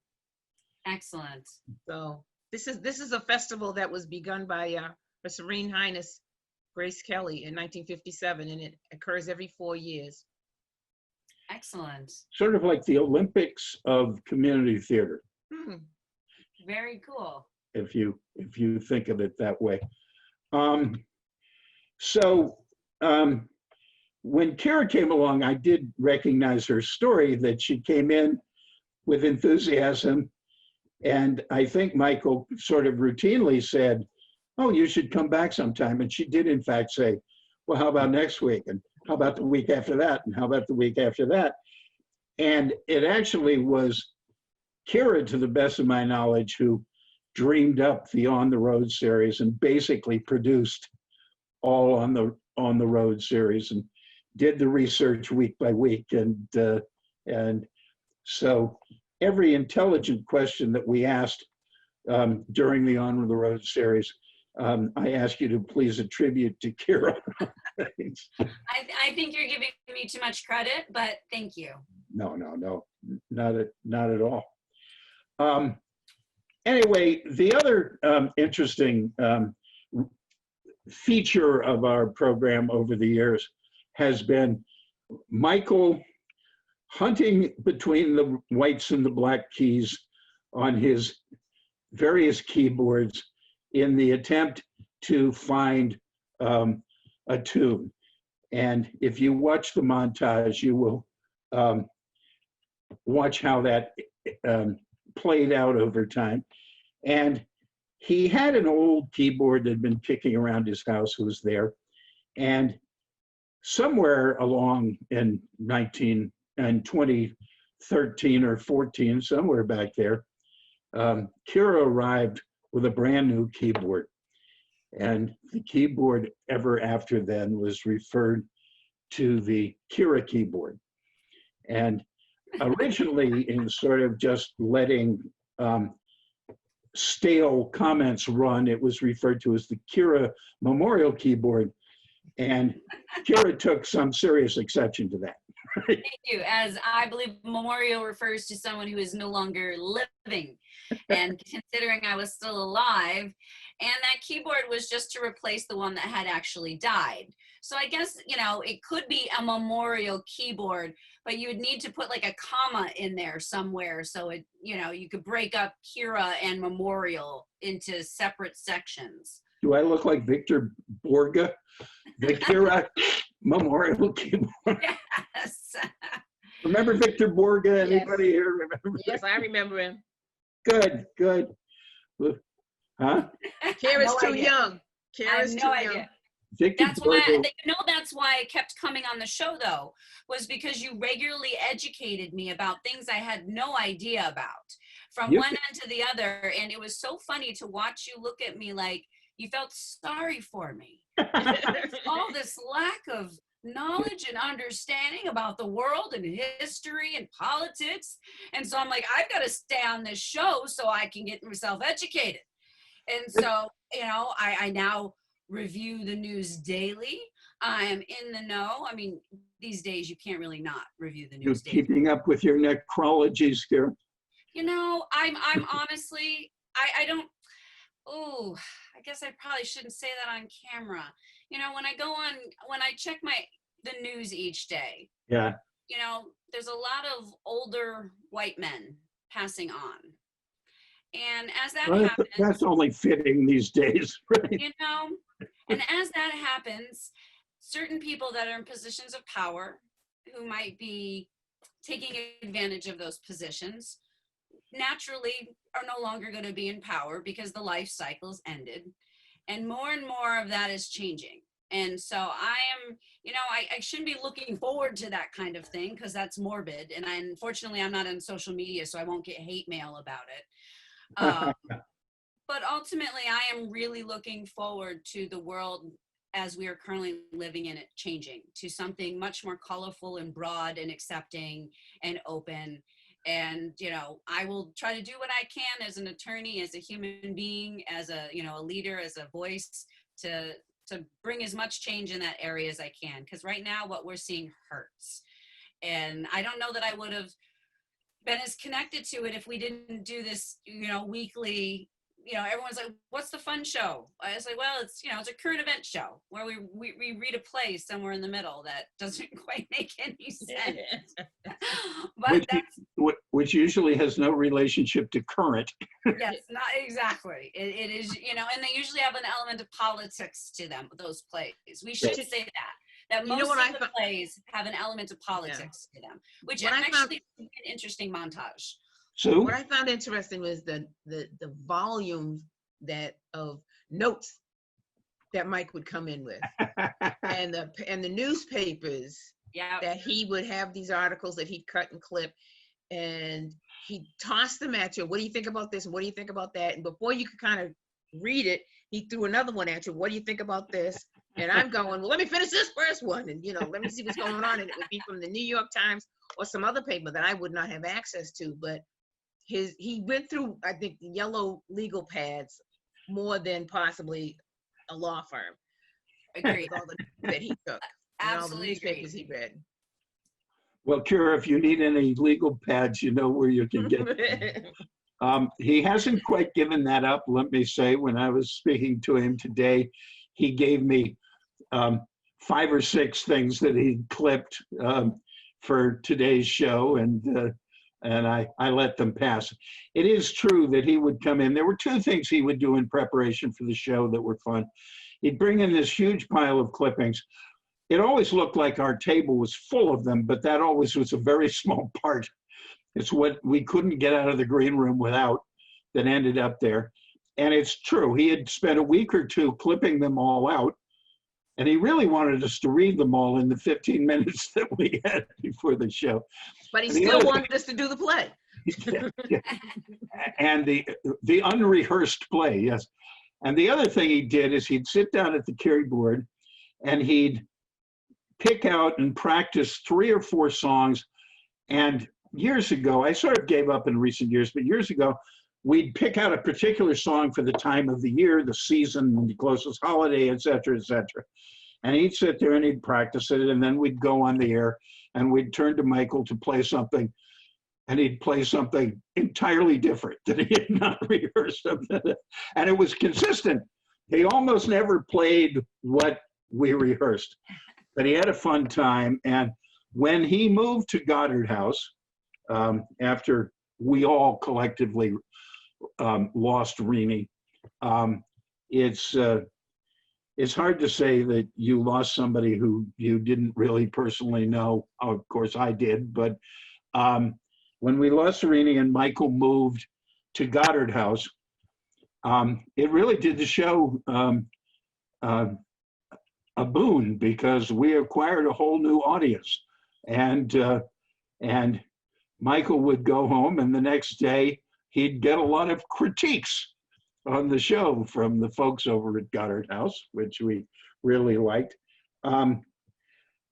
Excellent. So this is a festival that was begun by Her Serene Highness Grace Kelly in 1957, and it occurs every 4 years. Excellent. Sort of like the Olympics of community theater, Very cool. if you think of it that way. When Kiera came along, I did recognize her story, that she came in with enthusiasm, and I think Michael sort of routinely said, "Oh, you should come back sometime." And she did in fact say, "Well, how about next week? And how about the week after that? And how about the week after that?" And it actually was Kiera, to the best of my knowledge, who dreamed up the On the Road series and basically produced all on the Road series and did the research week by week. And so every intelligent question that we asked during the On the Road series, I ask you to please attribute to Kiera. I think you're giving me too much credit, but thank you. No, not at all. Anyway, the other interesting feature of our program over the years has been Michael hunting between the whites and the black keys on his various keyboards in the attempt to find a tune. And if you watch the montage, you will watch how that played out over time. And he had an old keyboard that had been kicking around his house, was there. And somewhere along in 2013 or 14, somewhere back there, Kiera arrived with a brand new keyboard. And the keyboard ever after then was referred to the Kiera keyboard. And originally, in sort of just letting stale comments run, it was referred to as the Kiera Memorial Keyboard. And Kiera took some serious exception to that. Thank you. As I believe memorial refers to someone who is no longer living. And considering I was still alive, and that keyboard was just to replace the one that had actually died. So I guess, it could be a memorial keyboard, but you would need to put like a comma in there somewhere. So it, you could break up Kiera and memorial into separate sections. Do I look like Victor Borga? The Kiera Memorial Keyboard. Yes. Remember Victor Borga? Anybody here remember? Yes, I remember him. Good. Huh? Kiera's too young. Kiera's too young. Victor That's why, Borga. that's why I kept coming on the show, though, was because you regularly educated me about things I had no idea about from one end to the other. And it was so funny to watch you look at me like you felt sorry for me. All this lack of knowledge and understanding about the world and history and politics. And so I'm like, I've got to stay on this show so I can get myself educated. And so, I now review the news daily. I am in the know. I mean, these days you can't really not review the You're news daily. keeping up with your necrologies, Kiera? I'm honestly, I don't, oh, I guess I probably shouldn't say that on camera. When I check the news each day, Yeah. there's a lot of older white men passing on. And as that Well, happens, that's only fitting these days, right? and as that happens, certain people that are in positions of power who might be taking advantage of those positions naturally are no longer going to be in power because the life cycle's ended. And more of that is changing. And so I am, I shouldn't be looking forward to that kind of thing because that's morbid. And unfortunately, I'm not on social media, so I won't get hate mail about it. But ultimately, I am really looking forward to the world as we are currently living in it changing to something much more colorful and broad and accepting and open. And, I will try to do what I can as an attorney, as a human being, as a leader, as a voice to bring as much change in that area as I can. Because right now what we're seeing hurts. And I don't know that I would have been as connected to it if we didn't do this, weekly. Everyone's like, what's the fun show? I was like, well, it's a current event show where we read a play somewhere in the middle that doesn't quite make any sense. But which usually has no relationship to current. Yes, not exactly. It is, and they usually have an element of politics to them, those plays. We should say that most of the plays have an element of politics to them, which actually is an interesting montage. So what I found interesting was the volume of notes that Mike would come in with, and the newspapers that he would have these articles that he'd cut and clip, and he'd toss them at you. What do you think about this? And what do you think about that? And before you could kind of read it, he threw another one at you. What do you think about this? And I'm going, well, let me finish this first one, and let me see what's going on. And it would be from the New York Times or some other paper that I would not have access to, but he went through, I think, the yellow legal pads more than possibly a law firm. Agreed. All the that he took, and all the newspapers he read. Well, Kiera, if you need any legal pads, you know where you can get them. He hasn't quite given that up, let me say. When I was speaking to him today, he gave me 5 or 6 things that he clipped for today's show, and I let them pass. It is true that he would come in. There were 2 things he would do in preparation for the show that were fun. He'd bring in this huge pile of clippings. It always looked like our table was full of them, but that always was a very small part. It's what we couldn't get out of the green room without that ended up there. And it's true. He had spent a week or 2 clipping them all out, and he really wanted us to read them all in the 15 minutes that we had before the show. But he still wanted us to do the play. And the unrehearsed play, yes. And the other thing he did is he'd sit down at the keyboard and he'd pick out and practice 3 or 4 songs. And years ago, I sort of gave up in recent years, but years ago, we'd pick out a particular song for the time of the year, the season, the closest holiday, et cetera, et cetera. And he'd sit there and he'd practice it, and then we'd go on the air and we'd turn to Michael to play something, and he'd play something entirely different that he had not rehearsed. And it was consistent. He almost never played what we rehearsed, but he had a fun time. And when he moved to Goddard House, after we all collectively lost Renee, it's hard to say that you lost somebody who you didn't really personally know. Of course, I did, but when we lost Renee and Michael moved to Goddard House, it really did the show a boon, because we acquired a whole new audience. And Michael would go home, and the next day he'd get a lot of critiques on the show from the folks over at Goddard House, which we really liked. I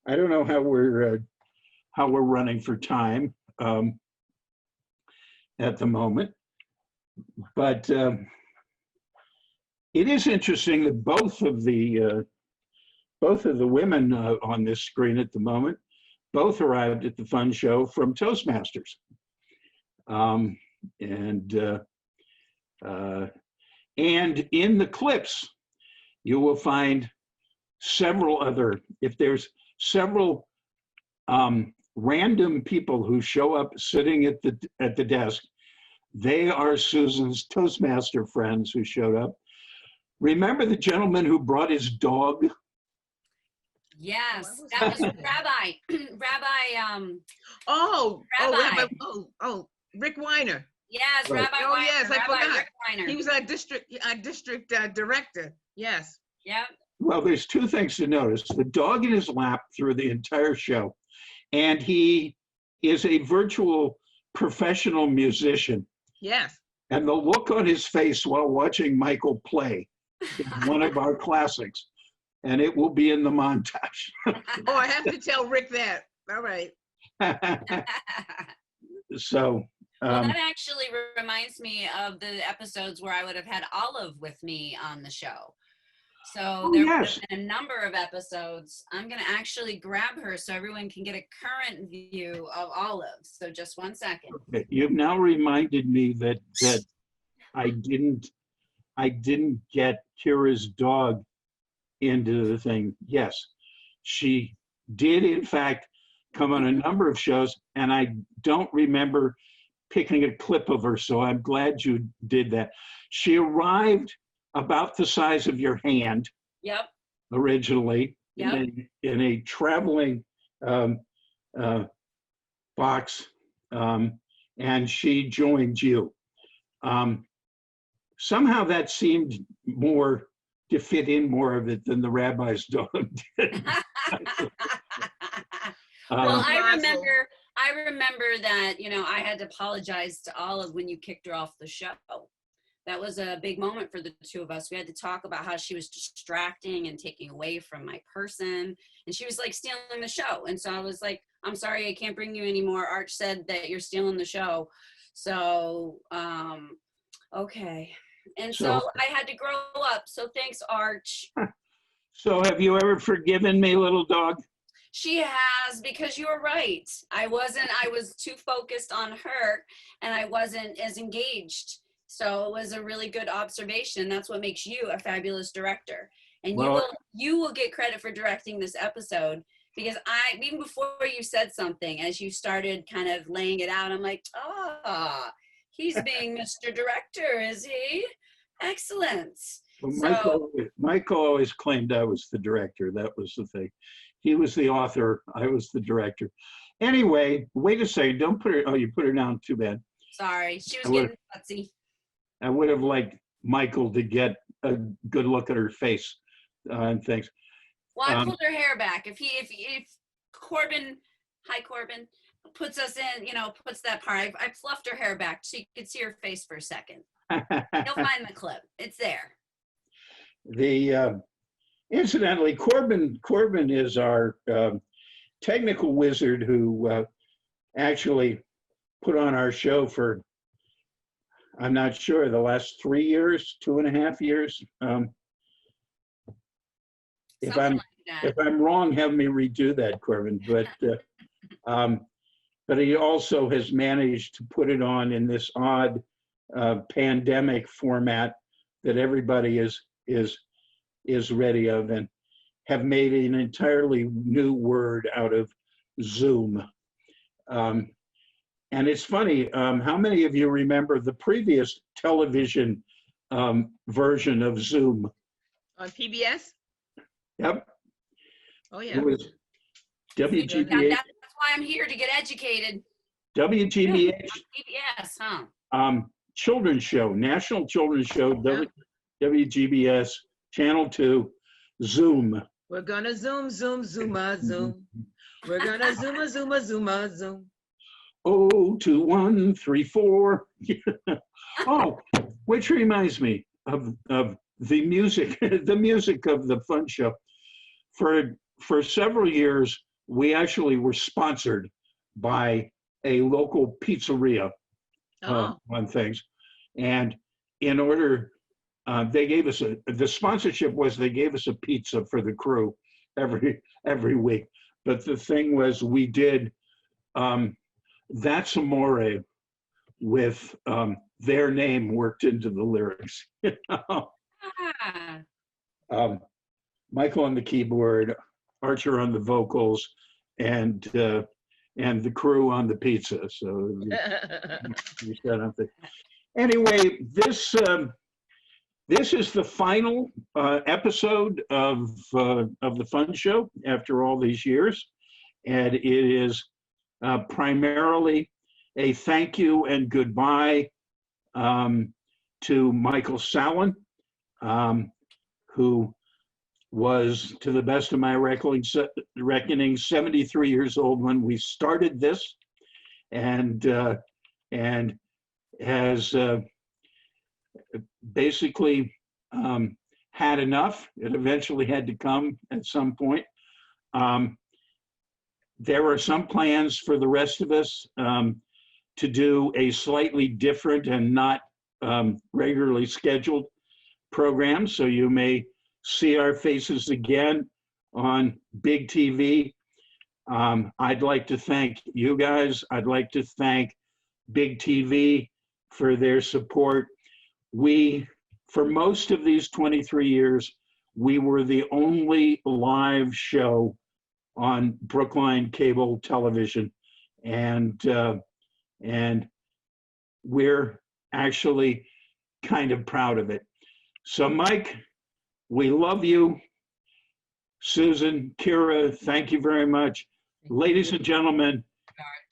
don't know how we're running for time at the moment, but It is interesting that both of the women on this screen at the moment both arrived at the fun show from Toastmasters. And in the clips, you will find several other, if there's several random people who show up sitting at the desk, they are Susan's Toastmaster friends who showed up. Remember the gentleman who brought his dog? Yes, that was Rabbi. Rick Weiner. Yes, Right. Rabbi Oh Weiner. yes, I Rabbi forgot. Rick Weiner. He was our district director. Yes. Yep. Well, there's two things to notice. The dog in his lap through the entire show, and he is a virtual professional musician. Yes. And the look on his face while watching Michael play is one of our classics, and it will be in the montage. Oh, I have to tell Rick that. All right. So. Well, that actually reminds me of the episodes where I would have had Olive with me on the show. So there would have been a number of episodes. I'm going to actually grab her so everyone can get a current view of Olive. So just one second. Okay. You've now reminded me that I didn't get Kira's dog into the thing. Yes, she did in fact come on a number of shows, and I don't remember picking a clip of her, so I'm glad you did that. She arrived about the size of your hand. Yep. Originally. Yep. In a traveling box, and she joined you. Somehow that seemed more to fit in more of it than the rabbi's dog did. Well, I remember that, I had to apologize to Olive when you kicked her off the show. That was a big moment for the two of us. We had to talk about how she was distracting and taking away from my person. And she was like stealing the show. And so I was like, I'm sorry, I can't bring you anymore. Arch said that you're stealing the show. So, okay. And so I had to grow up. So thanks, Arch. So have you ever forgiven me, little dog? She has, because you were right. I was too focused on her and I wasn't as engaged. So it was a really good observation. That's what makes you a fabulous director. And you will get credit for directing this episode, because even before you said something, as you started kind of laying it out, I'm like, he's being Mr. Director, is he? Excellent. Well, Michael always claimed I was the director. That was the thing. He was the author. I was the director. Anyway, wait a second. Don't put her. Oh, you put her down. Too bad. Sorry. She was getting fussy. I would have liked Michael to get a good look at her face and things. Well, I pulled her hair back. If Corbin, hi Corbin, puts us in, puts that part, I fluffed her hair back so you could see her face for a second. You'll find the clip. It's there. Incidentally, Corbin is our technical wizard who actually put on our show for, I'm not sure, the last 3 years, 2.5 years. If I'm wrong, have me redo that, Corbin. But he also has managed to put it on in this odd pandemic format that everybody is ready of, and have made an entirely new word out of Zoom. And it's funny, how many of you remember the previous television version of Zoom? On PBS? Yep. Oh, yeah. It was WGBH. That's why I'm here, to get educated. WGBH. PBS, huh? Children's show, National Children's Show, WGBS, Channel 2, Zoom. We're gonna zoom, zoom, zoom, zoom. We're gonna zoom, zoom, zoom, zoom. 0, 2, 1, 3, 4. Oh, which reminds me of the music, the music of the fun show. For several years, we actually were sponsored by a local pizzeria on things. And in order they gave us the sponsorship was they gave us a pizza for the crew every week. But the thing was, we did That's Amore with their name worked into the lyrics. You know? Michael on the keyboard, Archer on the vocals, and the crew on the pizza. So you set up the. Anyway, this is the final episode of the Fun Show after all these years, and it is primarily a thank you and goodbye to Michael Sallin, who was, to the best of my reckoning, 73 years old when we started this, and has basically had enough. It eventually had to come at some point. There are some plans for the rest of us to do a slightly different and not regularly scheduled program, so you may see our faces again on big TV. I'd like to thank you guys. I'd like to thank Big TV for their support. For most of these 23 years, we were the only live show on Brookline cable television, and we're actually kind of proud of it. So, Mike, we love you. Susan, Kiera, thank you very much. Ladies and gentlemen,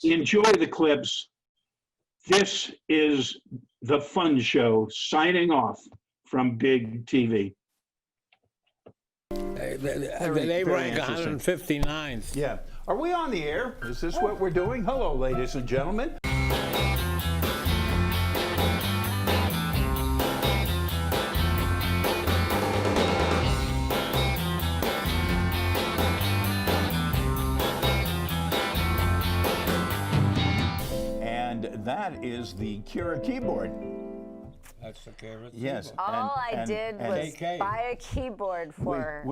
enjoy the clips. This is the Fun Show signing off from Big TV. They rank 159th. Yeah. Are we on the air? Is this what we're doing? Hello, ladies and gentlemen. And that is the Kiera keyboard. That's the Kiera. Yes. All I did was buy a keyboard for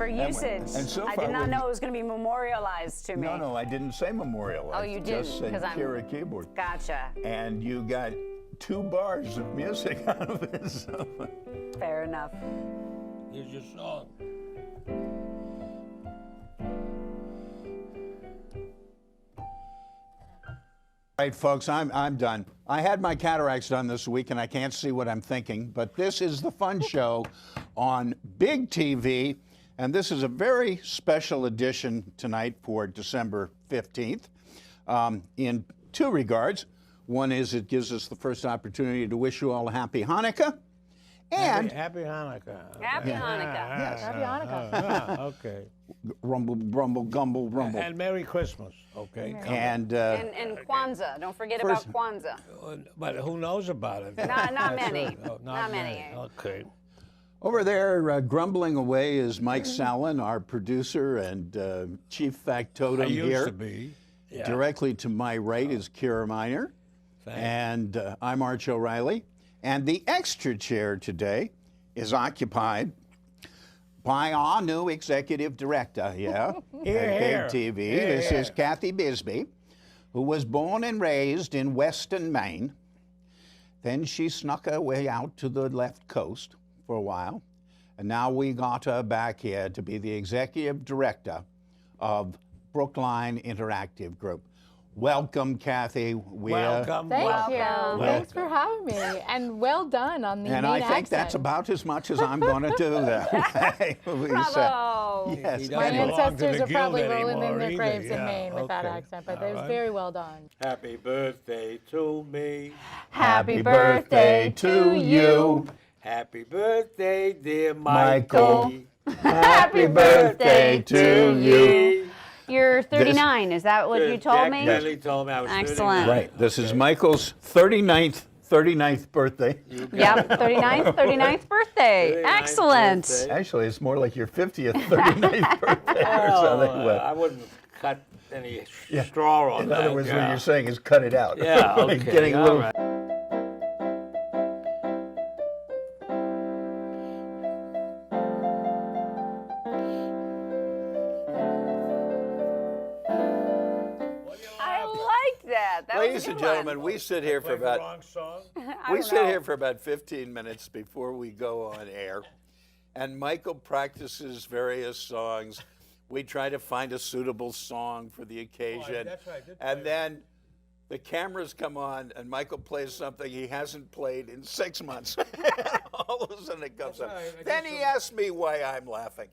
usage. And so I did not know it was going to be memorialized to me. No, I didn't say memorialized. Oh, you didn't? Just said Kiera keyboard. Gotcha. And you got 2 bars of music out of it. So. Fair enough. Here's your song. All right, folks, I'm done. I had my cataracts done this week, and I can't see what I'm thinking, but this is the Fun Show on Big TV, and this is a very special edition tonight for December 15th in 2 regards. One is it gives us the first opportunity to wish you all a happy Hanukkah. And Happy Hanukkah. Happy Hanukkah. Yes. Happy Hanukkah. Okay. Rumble, grumble, gumble, rumble. And Merry Christmas. Okay. And Kwanzaa. Don't forget about Kwanzaa. But who knows about it? Not many. Not many. Okay. over there, grumbling away, is Mike Sallin, our producer and chief factotum here. I used to be. Yeah. Directly to my right is Kiera Miner. And I'm Arch O'Reilly. And the extra chair today is occupied by our new executive director at Big TV. This is Kathy Bisbee, who was born and raised in Weston, Maine. Then she snuck her way out to the left coast for a while. And now we got her back here to be the executive director of Brookline Interactive Group. Welcome, Kathy. Welcome. Thank you. Thanks for having me. And well done on the And I think that's about as much as I'm going to do there. Bravo. Yes. My ancestors are probably rolling in their graves in Maine with that accent, but it was very well done. Happy birthday to me. Happy birthday to you. Happy birthday, dear Michael. Happy birthday to you. You're 39, is that what you told me? Jack Kelly told me I was Excellent. 39. Right. This is Michael's 39th birthday. Yep, 39th birthday. 39th Excellent. birthday. Actually, it's more like your 50th, 39th birthday or something. I wouldn't cut any straw on In that. other words, what you're saying is cut it out. Yeah, okay. Getting a all little right. that. That Ladies was a and good gentlemen, one. we sit here for about Wrong song. we sit here for about 15 minutes before we go on air, and Michael practices various songs. We try to find a suitable song for the occasion, that's right, I did and play. then the cameras come on, and Michael plays something he hasn't played in 6 months. All of a sudden it comes up. Right, Then he asks me why I'm laughing.